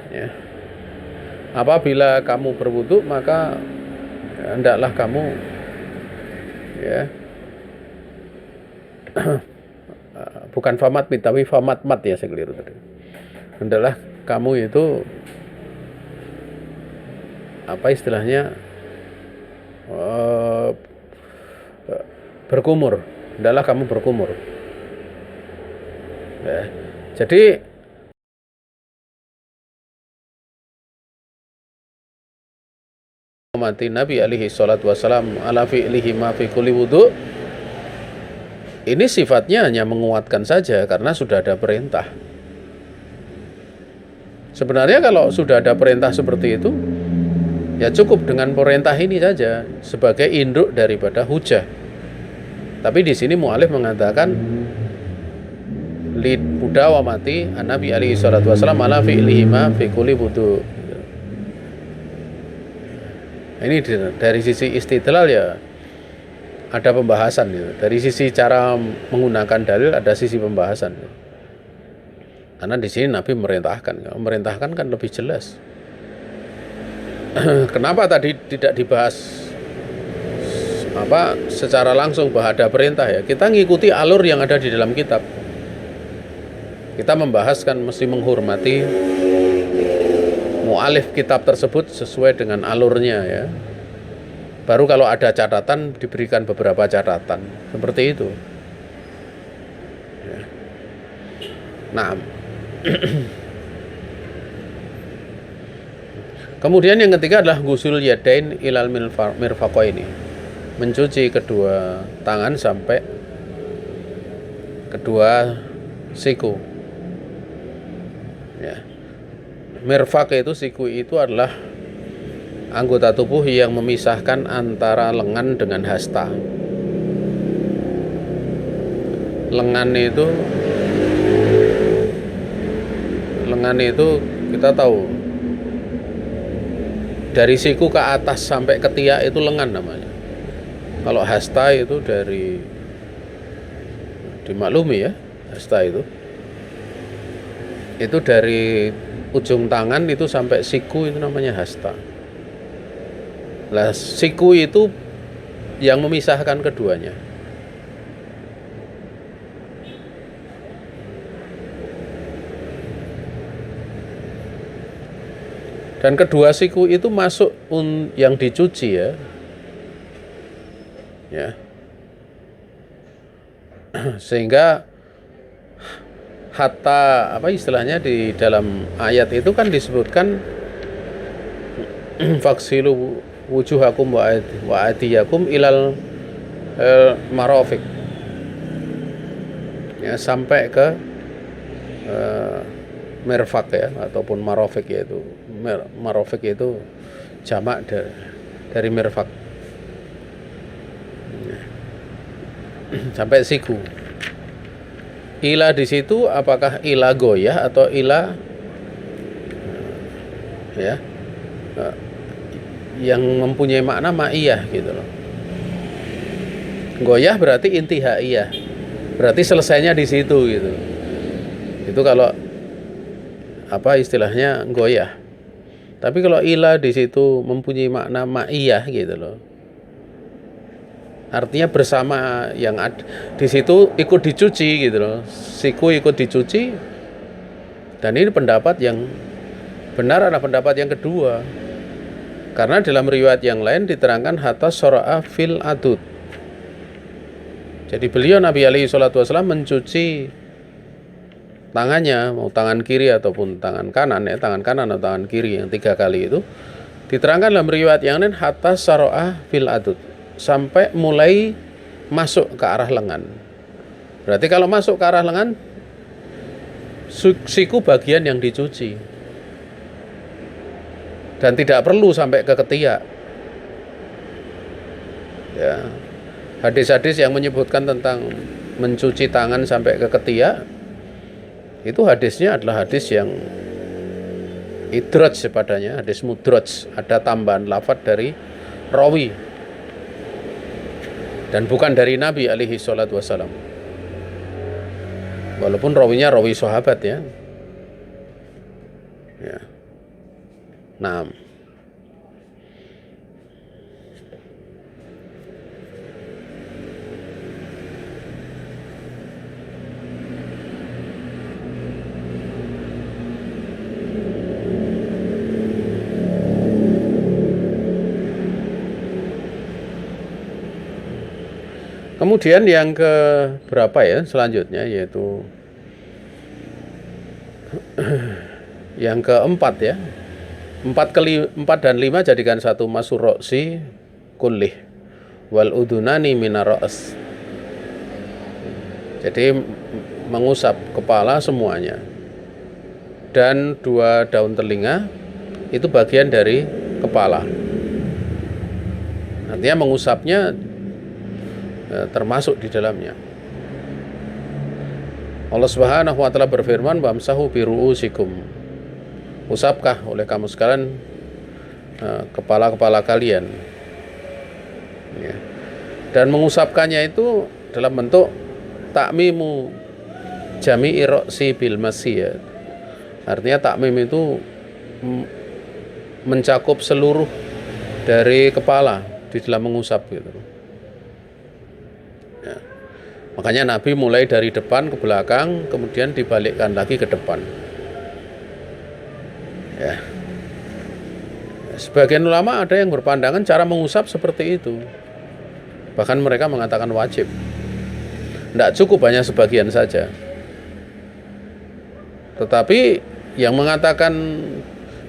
Ya. Apabila kamu berwudu maka hendaklah kamu ya bukan famadmid tapi famatmat ya, saya keliru tadi. Hendaklah kamu itu apa istilahnya berkumur. Hendaklah kamu berkumur. Ya. Jadi mati Nabi alaihi salatu wassalam ala fi'lihi ma fi kulli wudu, ini sifatnya hanya menguatkan saja karena sudah ada perintah. Sebenarnya kalau sudah ada perintah seperti itu ya cukup dengan perintah ini saja sebagai induk daripada hujah. Tapi di sini mu'alif mengatakan lid mudawamati Nabi alaihi salatu wassalam ala fi'lihi ma fi kulli wudu. Ini dari sisi istidlal ya ada pembahasan gitu. Dari sisi cara menggunakan dalil ada sisi pembahasan. Karena di sini Nabi memerintahkan kan lebih jelas. Kenapa tadi tidak dibahas secara langsung bahwa ada perintah ya? Kita ngikuti alur yang ada di dalam kitab. Kita membahas kan mesti menghormati mu'alif kitab tersebut sesuai dengan alurnya ya. Baru kalau ada catatan diberikan beberapa catatan seperti itu ya. Nah kemudian yang ketiga adalah ghusul yadain ilal mirfaqaini, mencuci kedua tangan sampai kedua siku ya. Mirfaq itu siku itu adalah anggota tubuh yang memisahkan antara lengan dengan hasta. Lengan itu kita tahu dari siku ke atas sampai ketiak itu lengan namanya. Kalau hasta itu dimaklumi ya, hasta itu dari ujung tangan itu sampai siku itu namanya hasta. Lah siku itu yang memisahkan keduanya. Dan kedua siku itu masuk yang dicuci ya. Ya. Sehingga hatta istilahnya di dalam ayat itu kan disebutkan faksilu wujuhakum wa atiyakum ilal marafiq ya, sampai ke mirfaq ya, ataupun marafiq, yaitu marafiq itu jamak dari mirfaq sampai siku. Ila di situ apakah ila goyah atau ila ya yang mempunyai makna ma'iyah gitu loh. Goyah berarti intihaiyah, berarti selesainya di situ gitu. Itu kalau apa istilahnya goyah. Tapi kalau ila di situ mempunyai makna ma'iyah gitu loh. Artinya bersama yang ada di situ ikut dicuci gitu loh. Siku ikut dicuci. Dan ini pendapat yang benar adalah pendapat yang kedua. Karena dalam riwayat yang lain diterangkan hatta syara'a fil adud. Jadi beliau Nabi alaihi salatu wasallam mencuci tangannya, mau tangan kiri ataupun tangan kanan ya, tangan kanan atau tangan kiri yang 3 kali itu. Diterangkan dalam riwayat yang lain hatta syara'a fil adud, sampai mulai masuk ke arah lengan. Berarti kalau masuk ke arah lengan, siku bagian yang dicuci. Dan tidak perlu sampai ke ketiak. Ya. Hadis-hadis yang menyebutkan tentang mencuci tangan sampai ke ketiak, itu hadisnya adalah hadis yang idraj padanya, hadis mudraj, ada tambahan lafadz dari rawi dan bukan dari Nabi alaihi salatu wasallam. Walaupun rawinya rawi sahabat ya. Ya. Nah, kemudian yang ke berapa ya selanjutnya, yaitu yang keempat ya. 4 dan 5 jadikan satu masur roksi kullih wal udunani minar ra's. Jadi mengusap kepala semuanya. Dan 2 daun telinga itu bagian dari kepala. Artinya mengusapnya termasuk di dalamnya. Allah Subhanahu wa taala berfirman, "Wamsahu bi ru'usikum." Usapkah oleh kamu sekalian kepala-kepala kalian. Ya. Dan mengusapkannya itu dalam bentuk takmimu jami'i ra'si bil masiyat. Artinya takmim itu mencakup seluruh dari kepala di dalam mengusap gitu. Ya. Makanya Nabi mulai dari depan ke belakang, kemudian dibalikkan lagi ke depan. Ya. Sebagian ulama ada yang berpandangan cara mengusap seperti itu. Bahkan mereka mengatakan wajib. Tidak cukup hanya sebagian saja. Tetapi yang mengatakan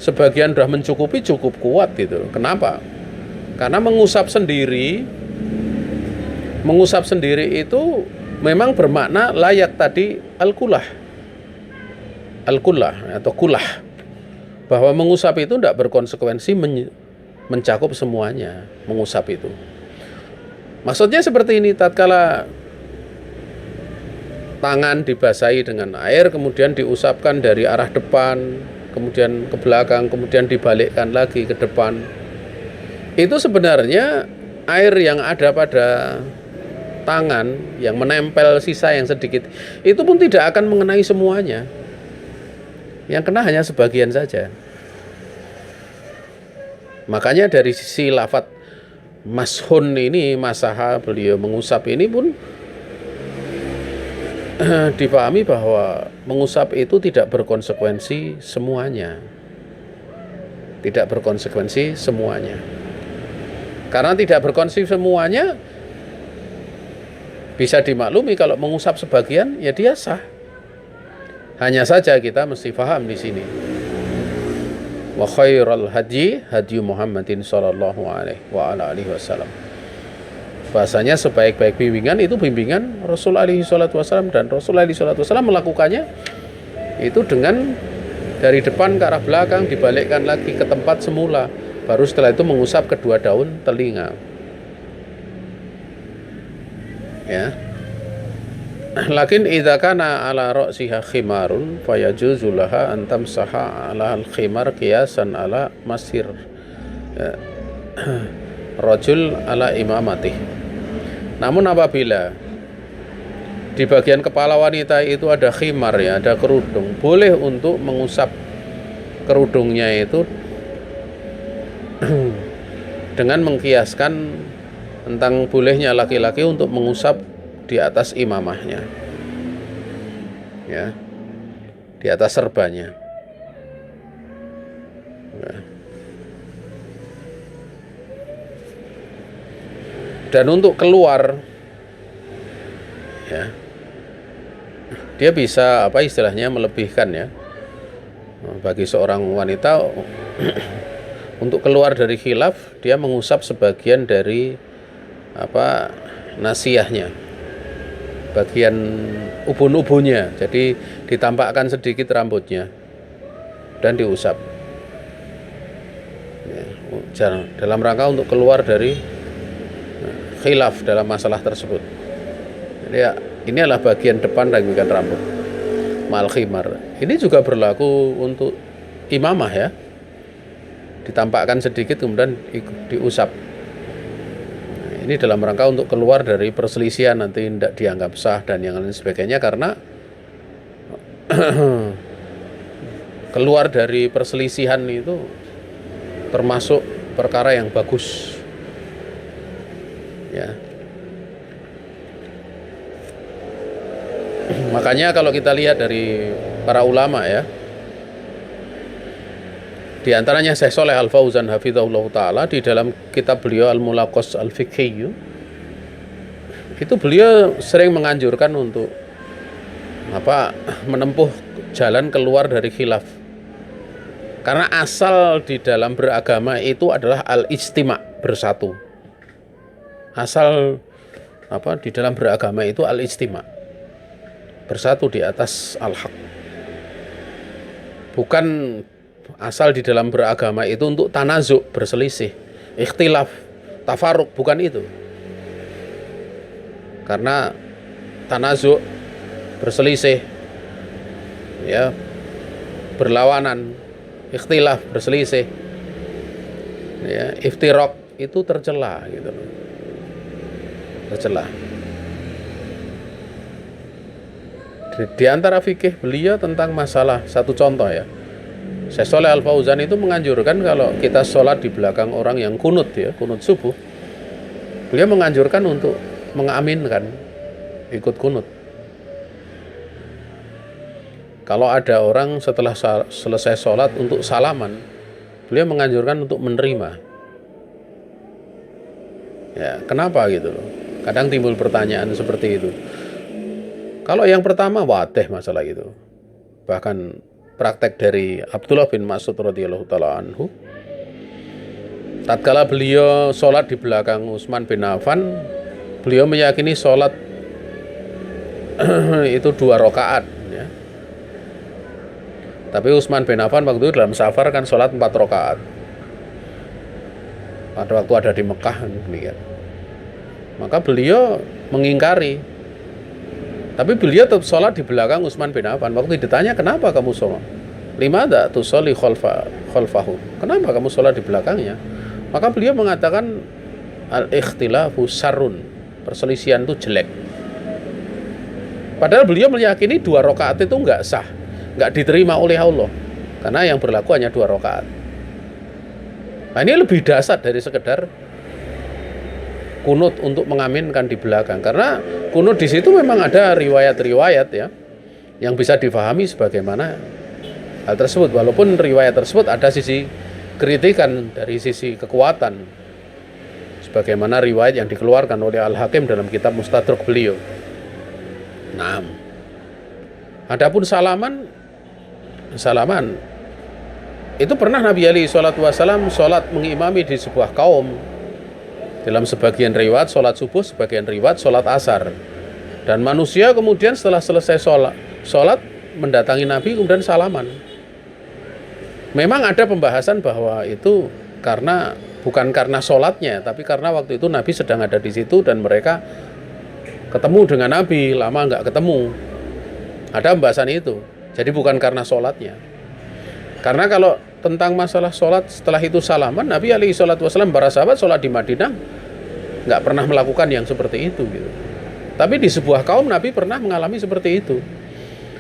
sebagian sudah mencukupi cukup kuat gitu. Kenapa? Karena mengusap sendiri itu memang bermakna layak tadi al-kulah atau kulah. Bahwa mengusap itu tidak berkonsekuensi mencakup semuanya, mengusap itu. Maksudnya seperti ini, tatkala tangan dibasahi dengan air, kemudian diusapkan dari arah depan, kemudian ke belakang, kemudian dibalikkan lagi ke depan. Itu sebenarnya air yang ada pada tangan, yang menempel sisa yang sedikit, itu pun tidak akan mengenai semuanya. Yang kena hanya sebagian saja. Makanya dari sisi lafadz mashun ini, masaha, beliau mengusap ini pun dipahami bahwa mengusap itu tidak berkonsekuensi semuanya. Tidak berkonsekuensi semuanya. Karena tidak berkonsekuensi semuanya, bisa dimaklumi kalau mengusap sebagian ya dia sah. Hanya saja kita mesti paham di sini. Wa khairal hadyi hadyu Muhammadin sallallahu alaihi wa ala alihi wasallam. Bahasanya sebaik-baik bimbingan itu bimbingan Rasul alaihi salatu wasallam, dan Rasul alaihi salatu wasallam melakukannya itu dengan dari depan ke arah belakang, dibalikkan lagi ke tempat semula, baru setelah itu mengusap kedua daun telinga. Ya. Lakin idza kana ala ra'siha khimarun fayajuzu laha an tamsaha ala al-khimar qiyasan ala masir rajul ala imamatih. Namun apabila di bagian kepala wanita itu ada khimar ya, ada kerudung, boleh untuk mengusap kerudungnya itu dengan mengkiaskan tentang bolehnya laki-laki untuk mengusap di atas imamahnya, ya, di atas serbanya. Ya. Dan untuk keluar, ya, dia bisa apa istilahnya melebihkan, ya, bagi seorang wanita untuk keluar dari khilaf, dia mengusap sebagian dari apa nasiyahnya, bagian ubun-ubunnya, jadi ditampakkan sedikit rambutnya dan diusap, ya, dalam rangka untuk keluar dari khilaf dalam masalah tersebut. Jadi ya, ini adalah bagian depan rangkukan rambut mal khimar. Ini juga berlaku untuk imamah, ya, ditampakkan sedikit kemudian diusap. Ini dalam rangka untuk keluar dari perselisihan, nanti tidak dianggap sah dan yang lain sebagainya, karena keluar dari perselisihan itu termasuk perkara yang bagus, ya. Makanya kalau kita lihat dari para ulama, ya, di antaranya Syekh Shalih Al Fauzan hafizahullah taala di dalam kitab beliau Al-Mulaqas Al-Fiqhi, itu beliau sering menganjurkan untuk menempuh jalan keluar dari khilaf. Karena asal di dalam beragama itu adalah al-ijtima', bersatu. Asal di dalam beragama itu al-ijtima', bersatu di atas al-haq. Bukan asal di dalam beragama itu untuk tanazuk, berselisih, ikhtilaf, tafarruq, bukan itu. Karena tanazuk, berselisih, ya, berlawanan, ikhtilaf, berselisih, ya, iftiraq itu tercela, gitu, tercela. Di antara fikih beliau tentang masalah, satu contoh, ya, Syekh Shalih Al Fauzan itu menganjurkan kalau kita sholat di belakang orang yang kunut, ya, kunut subuh, beliau menganjurkan untuk mengaminkan, ikut kunut. Kalau ada orang setelah selesai sholat untuk salaman, beliau menganjurkan untuk menerima. Ya, kenapa gitu loh? Kadang timbul pertanyaan seperti itu. Kalau yang pertama wadih masalah itu. Bahkan praktek dari Abdullah bin Mas'ud radhiyallahu taala anhu, tatkala beliau sholat di belakang Utsman bin Affan, beliau meyakini sholat itu 2 rakaat, ya. Tapi Utsman bin Affan waktu itu dalam safar kan sholat 4 rakaat. Pada waktu ada di Mekah, demikian. Maka beliau mengingkari. Tapi beliau tetap sholat di belakang Utsman bin Affan. Waktu ditanya, kenapa kamu sholat? Limada tusolli khalfahu? Kenapa kamu sholat di belakangnya? Maka beliau mengatakan, al-ikhtilafu syarrun. Perselisihan itu jelek. Padahal beliau meyakini 2 rakaat itu enggak sah, enggak diterima oleh Allah. Karena yang berlaku hanya 2 rakaat. Nah, ini lebih dasar dari sekedar kunut untuk mengaminkan di belakang, karena kunut di situ memang ada riwayat-riwayat, ya, yang bisa difahami sebagaimana hal tersebut, walaupun riwayat tersebut ada sisi kritikan dari sisi kekuatan, sebagaimana riwayat yang dikeluarkan oleh Al-Hakim dalam kitab Mustadrak beliau. Nah, adapun salaman itu pernah Nabi alaihi salatu wasallam sholat mengimami di sebuah kaum. Dalam sebagian riwayat sholat subuh, sebagian riwayat sholat asar. Dan manusia kemudian setelah selesai sholat mendatangi Nabi kemudian salaman. Memang ada pembahasan bahwa itu bukan karena sholatnya, tapi karena waktu itu Nabi sedang ada di situ dan mereka ketemu dengan Nabi, lama nggak ketemu. Ada pembahasan itu. Jadi bukan karena sholatnya. Karena kalau tentang masalah sholat setelah itu salaman, Nabi alaihi salatu wasallam, para sahabat sholat di Madinah nggak pernah melakukan yang seperti itu, gitu. Tapi di sebuah kaum Nabi pernah mengalami seperti itu.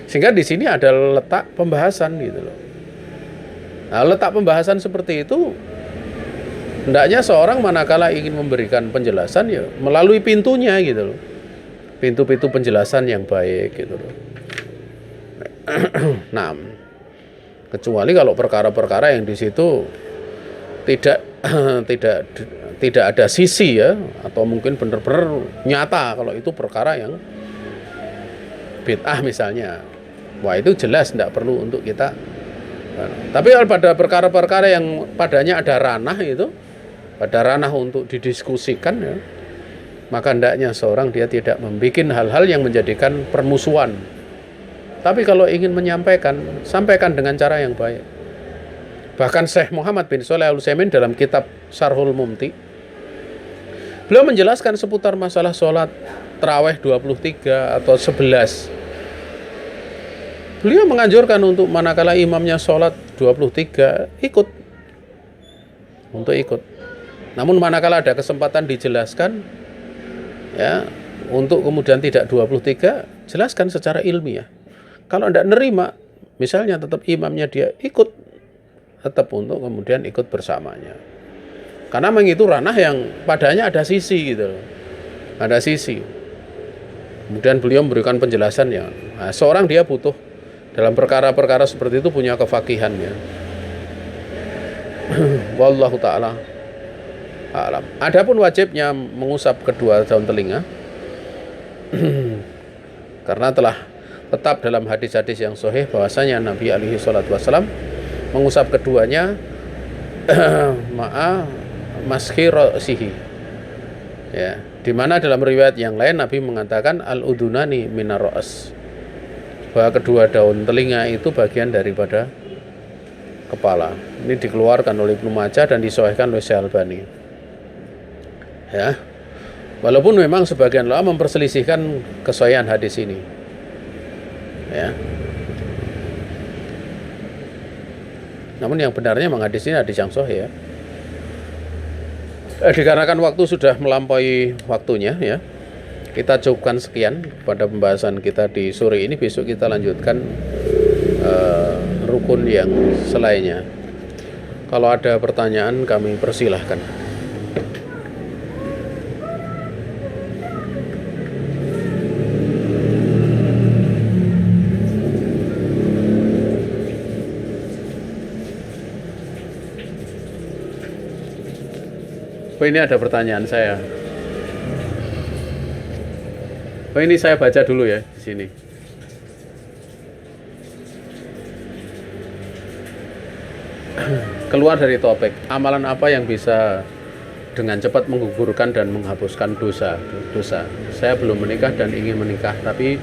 Sehingga di sini ada letak pembahasan, gitu loh. Nah, letak pembahasan seperti itu hendaknya seorang manakala ingin memberikan penjelasan ya melalui pintunya gitu loh. Pintu-pintu penjelasan yang baik gitu loh. Nah, kecuali kalau perkara-perkara yang di situ tidak tidak tidak ada sisi ya, atau mungkin benar-benar nyata kalau itu perkara yang bid'ah misalnya. Wah, itu jelas tidak perlu untuk kita. Tapi kalau pada perkara-perkara yang padanya ada ranah itu, pada ranah untuk didiskusikan ya, maka hendaknya seorang dia tidak membuat hal-hal yang menjadikan permusuhan. Tapi kalau ingin menyampaikan, sampaikan dengan cara yang baik. Bahkan Syekh Muhammad bin Shalih Al-Utsaimin dalam kitab Syarhul Mumti, beliau menjelaskan seputar masalah sholat tarawih 23 atau 11. Beliau menganjurkan untuk manakala imamnya sholat 23, ikut. Untuk ikut. Namun manakala ada kesempatan dijelaskan, ya, untuk kemudian tidak 23, jelaskan secara ilmiah. Kalau tidak nerima, misalnya tetap imamnya dia ikut, tetap untuk kemudian ikut bersamanya. Karena memang itu ranah yang padanya ada sisi gitu loh. Ada sisi. Kemudian beliau memberikan penjelasan ya. Nah, seorang dia butuh dalam perkara-perkara seperti itu punya kefakihannya. Wallahu ta'ala alam. Adapun wajibnya mengusap kedua daun telinga karena telah tetap dalam hadis-hadis yang sahih bahwasanya Nabi alaihi salatu wasallam mengusap keduanya ma'a maskhi ra'sihi. Ya, di mana dalam riwayat yang lain Nabi mengatakan al-udunani minar ra's, bahwa kedua daun telinga itu bagian daripada kepala. Ini dikeluarkan oleh Ibnu Majah dan disahihkan oleh Syekh Albani. Ya. Walaupun memang sebagian ulama memperselisihkan kesahihan hadis ini. Ya. Namun yang benarnya memang hadis ini hadis yang sahih ya. Dikarenakan waktu sudah melampaui waktunya ya. Kita cukupkan sekian pada pembahasan kita di sore ini. Besok kita lanjutkan rukun yang selainnya. Kalau ada pertanyaan kami persilahkan. Oh, ini ada pertanyaan saya. Oh, ini saya baca dulu ya di sini. Keluar dari topik, amalan apa yang bisa dengan cepat menggugurkan dan menghapuskan dosa? Saya belum menikah dan ingin menikah, tapi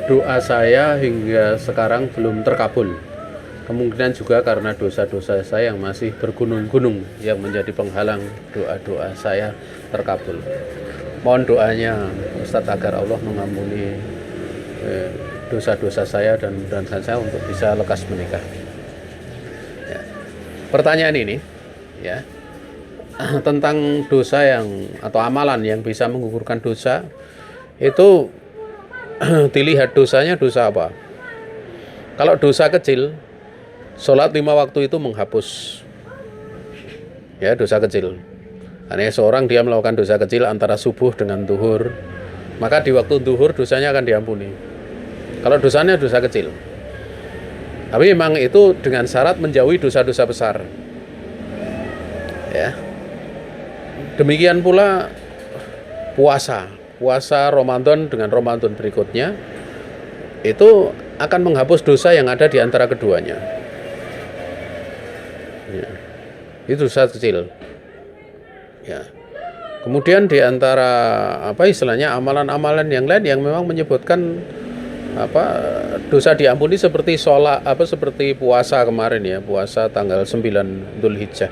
doa saya hingga sekarang belum terkabul. Kemungkinan juga karena dosa-dosa saya yang masih bergunung-gunung yang menjadi penghalang doa-doa saya terkabul. Mohon doanya Ustadz agar Allah mengampuni dosa-dosa saya dan saya untuk bisa lekas menikah. Ya. Pertanyaan ini ya tentang dosa yang atau amalan yang bisa menggugurkan dosa itu dilihat dosanya dosa apa. Kalau dosa kecil, sholat 5 waktu itu menghapus ya dosa kecil. Karena seorang dia melakukan dosa kecil antara subuh dengan zuhur, maka di waktu zuhur dosanya akan diampuni. Kalau dosanya dosa kecil. Tapi memang itu dengan syarat menjauhi dosa-dosa besar. Ya. Demikian pula puasa Ramadan dengan Ramadan berikutnya itu akan menghapus dosa yang ada di antara keduanya. Ya. Itu dosa kecil. Ya. Kemudian di antara istilahnya amalan-amalan yang lain yang memang menyebutkan dosa diampuni seperti sholat seperti puasa kemarin ya, puasa tanggal 9 Dzulhijjah.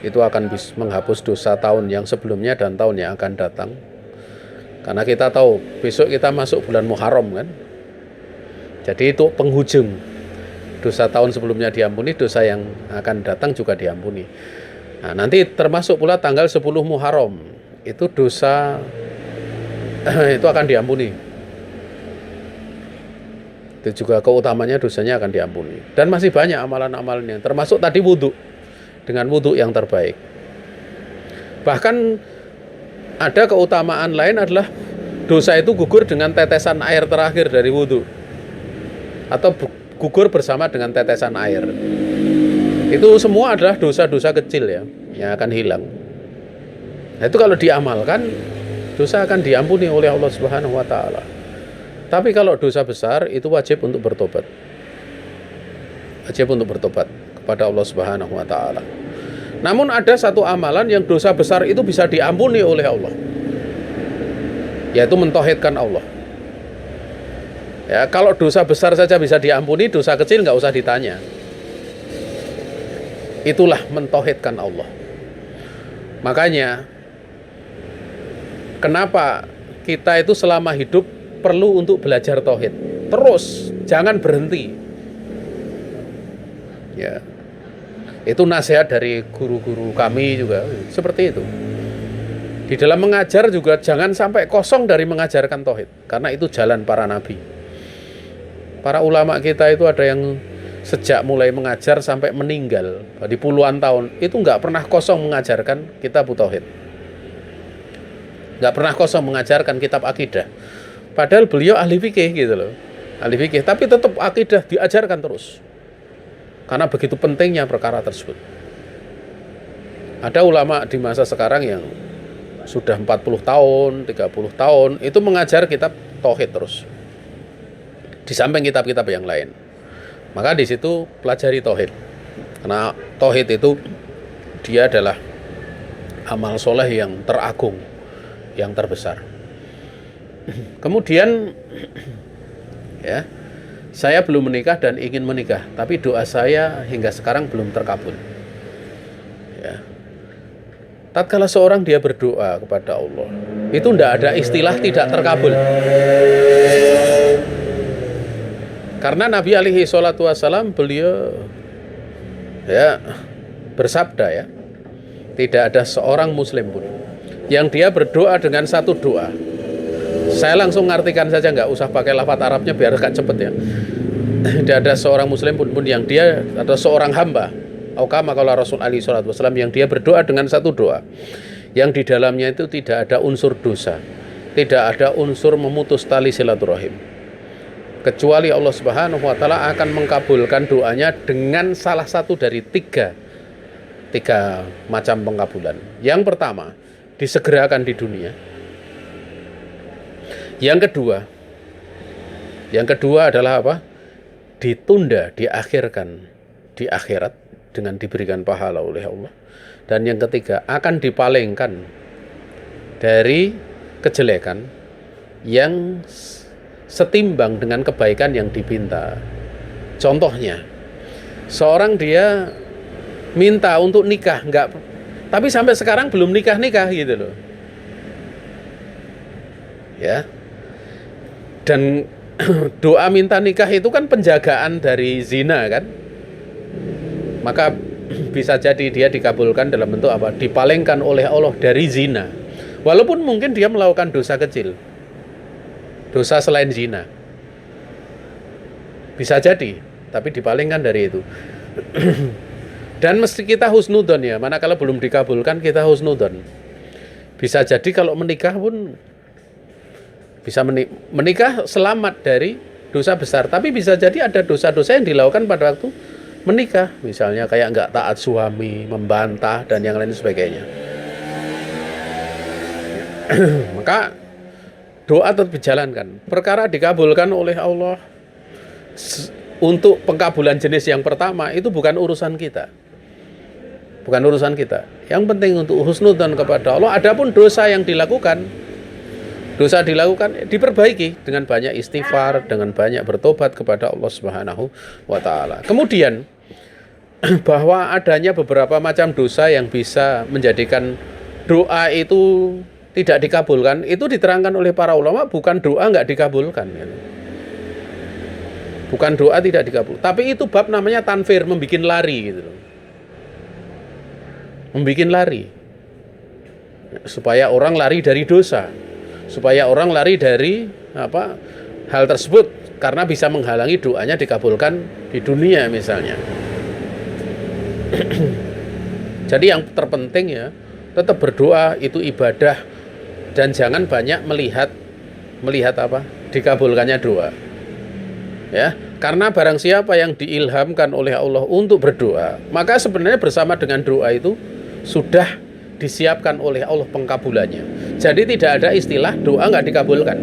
Itu akan menghapus dosa tahun yang sebelumnya dan tahun yang akan datang. Karena kita tahu besok kita masuk bulan Muharram kan. Jadi itu penghujung. Dosa tahun sebelumnya diampuni, dosa yang akan datang juga diampuni. Nah, nanti termasuk pula tanggal 10 Muharram. Itu dosa itu akan diampuni. Itu juga keutamanya dosanya akan diampuni. Dan masih banyak amalan-amalan yang termasuk tadi wudhu, dengan wudhu yang terbaik. Bahkan ada keutamaan lain adalah dosa itu gugur dengan tetesan air terakhir dari wudhu, atau gugur bersama dengan tetesan air. Itu semua adalah dosa-dosa kecil ya, yang akan hilang. Nah, itu kalau diamalkan, dosa akan diampuni oleh Allah Subhanahu wa Ta'ala. Tapi kalau dosa besar, itu wajib untuk bertobat. Wajib untuk bertobat kepada Allah Subhanahu wa Ta'ala. Namun ada satu amalan yang dosa besar itu bisa diampuni oleh Allah, yaitu mentauhidkan Allah. Ya, kalau dosa besar saja bisa diampuni, dosa kecil nggak usah ditanya. Itulah mentauhidkan Allah. Makanya kenapa kita itu selama hidup perlu untuk belajar tauhid terus, jangan berhenti. Ya, itu nasihat dari guru-guru kami juga seperti itu. Di dalam mengajar juga jangan sampai kosong dari mengajarkan tauhid, karena itu jalan para nabi. Para ulama kita itu ada yang sejak mulai mengajar sampai meninggal di puluhan tahun itu nggak pernah kosong mengajarkan kitab tauhid, nggak pernah kosong mengajarkan kitab akidah. Padahal beliau ahli fikih gitu loh, ahli fikih, tapi tetap akidah diajarkan terus. Karena begitu pentingnya perkara tersebut. Ada ulama di masa sekarang yang sudah 40 tahun, 30 tahun, itu mengajar kitab tauhid terus. Di samping kitab-kitab yang lain. Maka di situ pelajari tauhid. Karena tauhid itu dia adalah amal soleh yang teragung, yang terbesar. Kemudian ya, saya belum menikah dan ingin menikah, tapi doa saya hingga sekarang belum terkabul. Ya. Tatkala seorang dia berdoa kepada Allah, itu tidak ada istilah tidak terkabul. Karena Nabi alaihi salatu wassalam beliau ya bersabda ya, tidak ada seorang muslim pun yang dia berdoa dengan satu doa. Saya langsung ngartikan saja, nggak usah pakai lafaz Arabnya biar agak cepet ya. Tidak ada seorang muslim pun yang dia atau seorang hamba, kama qala Rasul alaihi salatu wasallam, yang dia berdoa dengan satu doa yang di dalamnya itu tidak ada unsur dosa, tidak ada unsur memutus tali silaturahim, kecuali Allah Subhanahu wa Ta'ala akan mengkabulkan doanya dengan salah satu dari tiga macam pengkabulan. Yang pertama, disegerakan di dunia. Yang kedua adalah apa? Ditunda, diakhirkan di akhirat dengan diberikan pahala oleh Allah. Dan yang ketiga, akan dipalingkan dari kejelekan yang setimbang dengan kebaikan yang dipinta. Contohnya, seorang dia minta untuk nikah, tapi sampai sekarang belum nikah gitu loh. Ya. Dan doa minta nikah itu kan penjagaan dari zina kan. Maka bisa jadi dia dikabulkan dalam bentuk apa? Dipalingkan oleh Allah dari zina. Walaupun mungkin dia melakukan dosa kecil, dosa selain zina, bisa jadi, tapi dipalingkan dari itu. Dan mesti kita husnudon ya, manakala belum dikabulkan kita husnudon. Bisa jadi kalau menikah pun bisa menikah selamat dari dosa besar, tapi bisa jadi ada dosa-dosa yang dilakukan pada waktu menikah, misalnya kayak nggak taat suami, membantah dan yang lain sebagainya. Maka doa tetap dijalankan. Perkara dikabulkan oleh Allah untuk pengkabulan jenis yang pertama itu bukan urusan kita. Bukan urusan kita. Yang penting untuk husnudzon kepada Allah. Adapun dosa yang dilakukan, diperbaiki dengan banyak istighfar, dengan banyak bertobat kepada Allah Subhanahu wa Ta'ala. Kemudian bahwa adanya beberapa macam dosa yang bisa menjadikan doa itu tidak dikabulkan, itu diterangkan oleh para ulama, bukan doa nggak dikabulkan ya. Bukan doa tidak dikabul, tapi itu bab namanya tanfir, membikin lari gitu loh. Membikin lari supaya orang lari dari dosa, supaya orang lari dari hal tersebut karena bisa menghalangi doanya dikabulkan di dunia misalnya. Jadi yang terpenting ya, tetap berdoa, itu ibadah, dan jangan banyak melihat apa? Dikabulkannya doa. Ya, karena barang siapa yang diilhamkan oleh Allah untuk berdoa, maka sebenarnya bersama dengan doa itu sudah disiapkan oleh Allah pengkabulannya. Jadi tidak ada istilah doa nggak dikabulkan,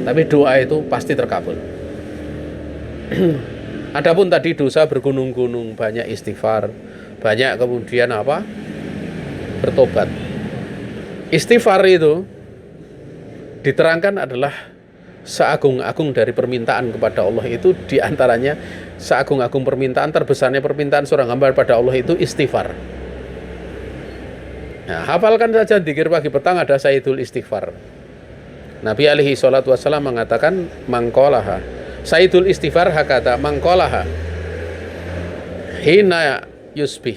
tapi doa itu pasti terkabul. Adapun tadi dosa bergunung-gunung, banyak istighfar, banyak kemudian apa? Bertobat. Istighfar itu diterangkan adalah seagung-agung dari permintaan kepada Allah, itu diantaranya seagung-agung permintaan, terbesarnya permintaan seorang hamba pada Allah itu istighfar. Nah, hafalkan saja dzikir pagi petang, ada Sayyidul Istighfar. Nabi alaihi salatu wassalam mengatakan mangqalaha Sayyidul Istighfar hakata mangqalaha hina yusbih,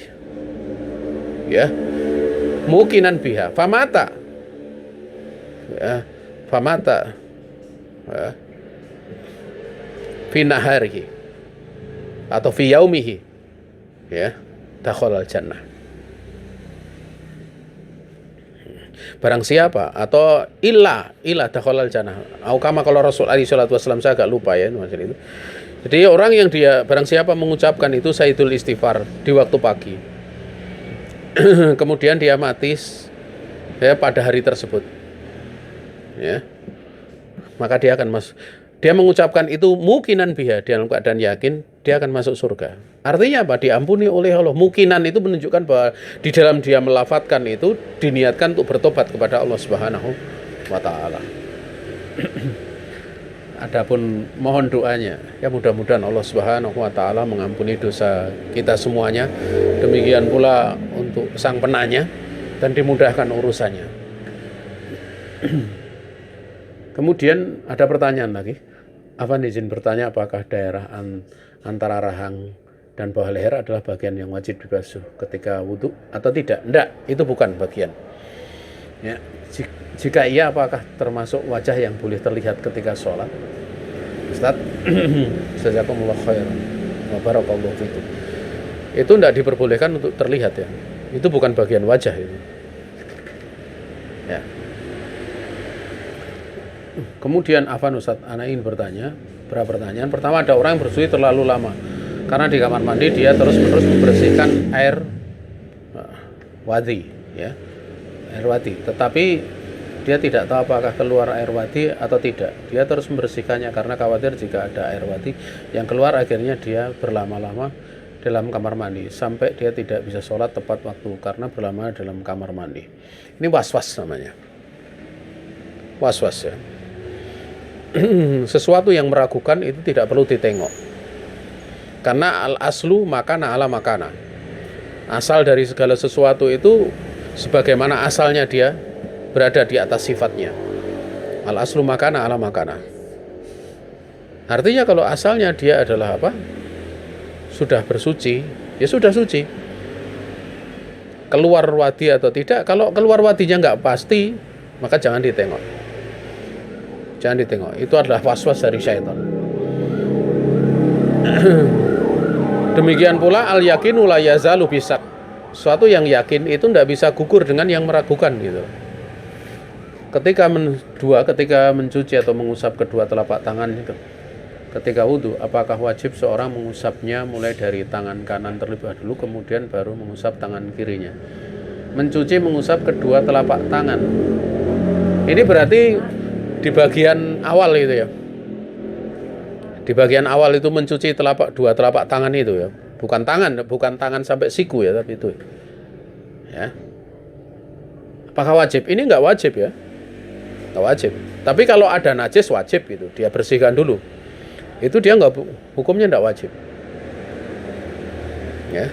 ya, mukinan biha famata, ya, famata, ya, fi naharihi atau fi yaumihi, ya, dakhalal jannah. Barang siapa atau illa dakhalal jannah. Au kama kalau Rasul alaihi salatu wasallam, saya agak lupa ya maksud itu. Jadi orang yang dia barang siapa mengucapkan itu Sayyidul Istighfar di waktu pagi. Kemudian dia mati ya pada hari tersebut. Ya. Maka dia akan dia mengucapkan itu mukinan biha, dalam keadaan yakin dia akan masuk surga. Artinya apa? Diampuni oleh Allah. Mukinan itu menunjukkan bahwa di dalam dia melafatkan itu diniatkan untuk bertobat kepada Allah Subhanahu wa taala. Adapun mohon doanya, ya mudah-mudahan Allah Subhanahu wa taala mengampuni dosa kita semuanya. Demikian pula untuk sang penanya dan dimudahkan urusannya. Kemudian ada pertanyaan lagi. Afan izin bertanya, apakah daerah antara rahang dan bawah leher adalah bagian yang wajib dibasuh ketika wudhu atau tidak? Tidak, itu bukan bagian. Ya, jika iya, apakah termasuk wajah yang boleh terlihat ketika sholat? Ustaz, jazakumullah khairan wa barakallahu fikum. Itu tidak diperbolehkan untuk terlihat ya. Itu bukan bagian wajah itu. Ya. Kemudian Afan Ustaz, anak ingin bertanya, berapa pertanyaan. Pertama, ada orang yang bersuci terlalu lama karena di kamar mandi dia terus-menerus membersihkan air wadi, ya, air wadi. Tetapi dia tidak tahu apakah keluar air wadi atau tidak. Dia terus membersihkannya karena khawatir jika ada air wadi yang keluar, akhirnya dia berlama-lama dalam kamar mandi sampai dia tidak bisa sholat tepat waktu karena berlama dalam kamar mandi. Ini was-was namanya. Was-was ya. Sesuatu yang meragukan itu tidak perlu ditengok. Karena al-aslu makana ala makana. Asal dari segala sesuatu itu sebagaimana asalnya dia berada di atas sifatnya. Al-aslu makana ala makana. Artinya kalau asalnya dia adalah apa? Sudah bersuci, ya sudah suci. Keluar wadi atau tidak, kalau keluar wadinya nggak pasti, maka jangan ditengok. Jangan ditengok, itu adalah was-was dari syaitan. Demikian pula al-yakinu la yazalu bisak. Suatu yang yakin itu tidak bisa gugur dengan yang meragukan gitu. Ketika mencuci atau mengusap kedua telapak tangan ketika wudhu, apakah wajib seorang mengusapnya mulai dari tangan kanan terlebih dahulu kemudian baru mengusap tangan kirinya? Mencuci mengusap kedua telapak tangan. Ini berarti di bagian awal itu ya. Di bagian awal itu mencuci dua telapak tangan itu ya. Bukan tangan sampai siku ya, tapi itu. Ya. Apakah wajib? Ini enggak wajib ya. Enggak wajib. Tapi kalau ada najis wajib gitu, dia bersihkan dulu. Itu dia enggak, hukumnya enggak wajib. Ya.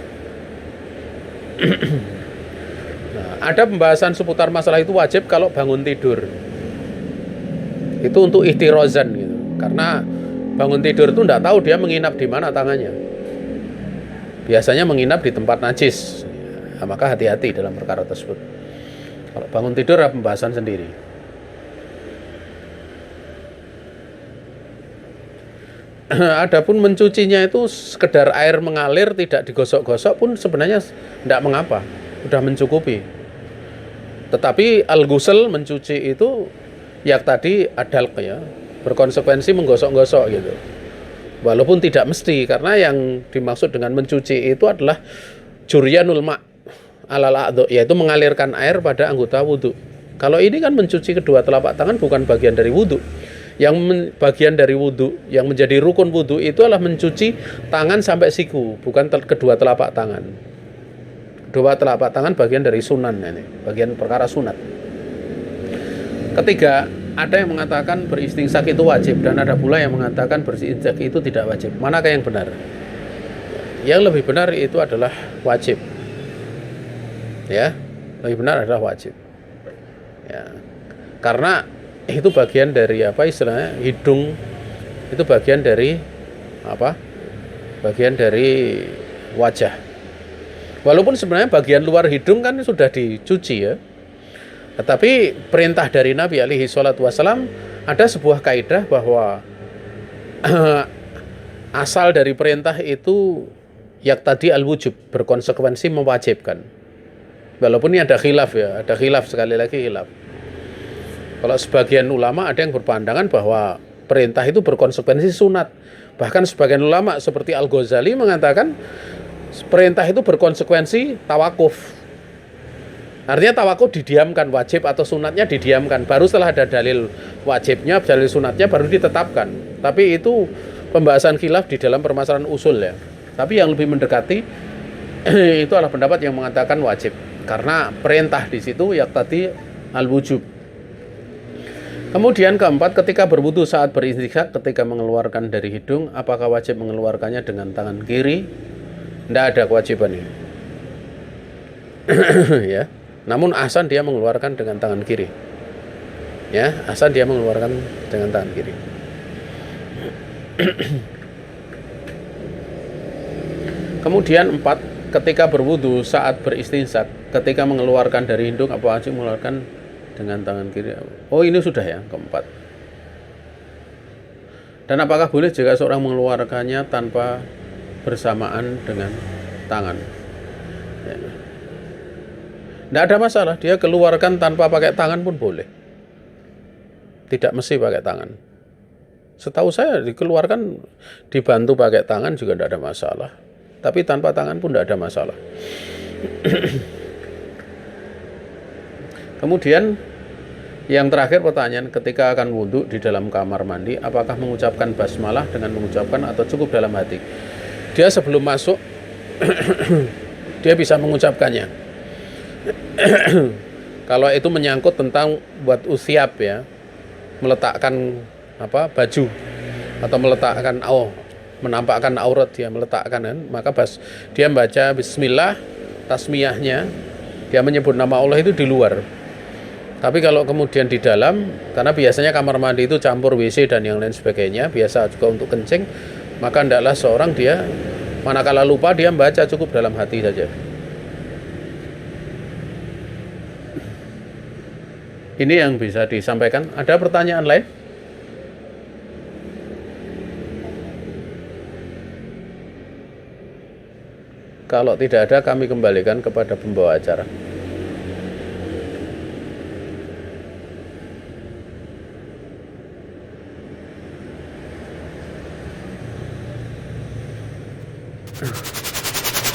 Nah, ada pembahasan seputar masalah itu wajib kalau bangun tidur. Itu untuk ihtirozan gitu. Karena bangun tidur itu tidak tahu dia menginap di mana tangannya. Biasanya menginap di tempat najis. Nah, maka hati-hati dalam perkara tersebut. Kalau bangun tidur ada pembahasan sendiri. Adapun mencucinya itu sekedar air mengalir tidak digosok-gosok pun sebenarnya tidak mengapa, sudah mencukupi. Tetapi al-ghusl mencuci itu yang tadi adalq ya, berkonsekuensi menggosok-gosok gitu. Walaupun tidak mesti, karena yang dimaksud dengan mencuci itu adalah juryanul ma' alal a'dha, yaitu mengalirkan air pada anggota wudhu. Kalau ini kan mencuci kedua telapak tangan bukan bagian dari wudhu. Yang bagian dari wudhu, yang menjadi rukun wudhu itu adalah mencuci tangan sampai siku, bukan kedua telapak tangan. Kedua telapak tangan bagian dari sunan ini, bagian perkara sunat. Ketiga, ada yang mengatakan beristinsak itu wajib, dan ada pula yang mengatakan beristinsak itu tidak wajib. Manakah yang benar? Yang lebih benar itu adalah wajib. Ya, lebih benar adalah wajib. Ya, karena itu bagian dari apa istilahnya, hidung itu bagian dari apa? Bagian dari wajah. Walaupun sebenarnya bagian luar hidung kan sudah dicuci ya. Tetapi perintah dari Nabi alaihi salatu wasallam, ada sebuah kaidah bahwa asal dari perintah itu yang tadi al-wujub, berkonsekuensi mewajibkan. Walaupun ini ada khilaf ya, ada khilaf, sekali lagi khilaf. Kalau sebagian ulama ada yang berpandangan bahwa perintah itu berkonsekuensi sunat. Bahkan sebagian ulama seperti Al-Ghazali mengatakan perintah itu berkonsekuensi tawakuf. Artinya tawakuf didiamkan, wajib atau sunatnya didiamkan. Baru setelah ada dalil wajibnya, dalil sunatnya baru ditetapkan. Tapi itu pembahasan khilaf di dalam permasalahan usul ya. Tapi yang lebih mendekati itu adalah pendapat yang mengatakan wajib. Karena perintah di situ ya tadi al-wujub. Kemudian keempat, ketika berwudu saat beristighfar, ketika mengeluarkan dari hidung, apakah wajib mengeluarkannya dengan tangan kiri? Tidak ada kewajibannya. Ya. Namun ahsan dia mengeluarkan dengan tangan kiri. Ya, ahsan dia mengeluarkan dengan tangan kiri. Kemudian 4, ketika berwudu saat beristinsyak, ketika mengeluarkan dari hidung, apa wajib mengeluarkan dengan tangan kiri? Oh, ini sudah ya, keempat. Dan apakah boleh jika seorang mengeluarkannya tanpa bersamaan dengan tangan? Ya. Tidak ada masalah, dia keluarkan tanpa pakai tangan pun boleh. Tidak mesti pakai tangan. Setahu saya dikeluarkan dibantu pakai tangan juga tidak ada masalah. Tapi tanpa tangan pun tidak ada masalah. Kemudian yang terakhir pertanyaan, ketika akan wudhu di dalam kamar mandi, apakah mengucapkan basmalah dengan mengucapkan atau cukup dalam hati? Dia sebelum masuk dia bisa mengucapkannya. Kalau itu menyangkut tentang buat usiap ya, meletakkan apa baju atau meletakkan menampakkan aurat, dia meletakkan kan, maka dia membaca bismillah, tasmiyahnya dia menyebut nama Allah itu di luar. Tapi kalau kemudian di dalam, karena biasanya kamar mandi itu campur WC dan yang lain sebagainya, biasa juga untuk kencing, maka hendaklah seorang dia manakala lupa dia membaca cukup dalam hati saja. Ini yang bisa disampaikan. Ada pertanyaan lain? Kalau tidak ada, kami kembalikan kepada pembawa acara.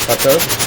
Betul.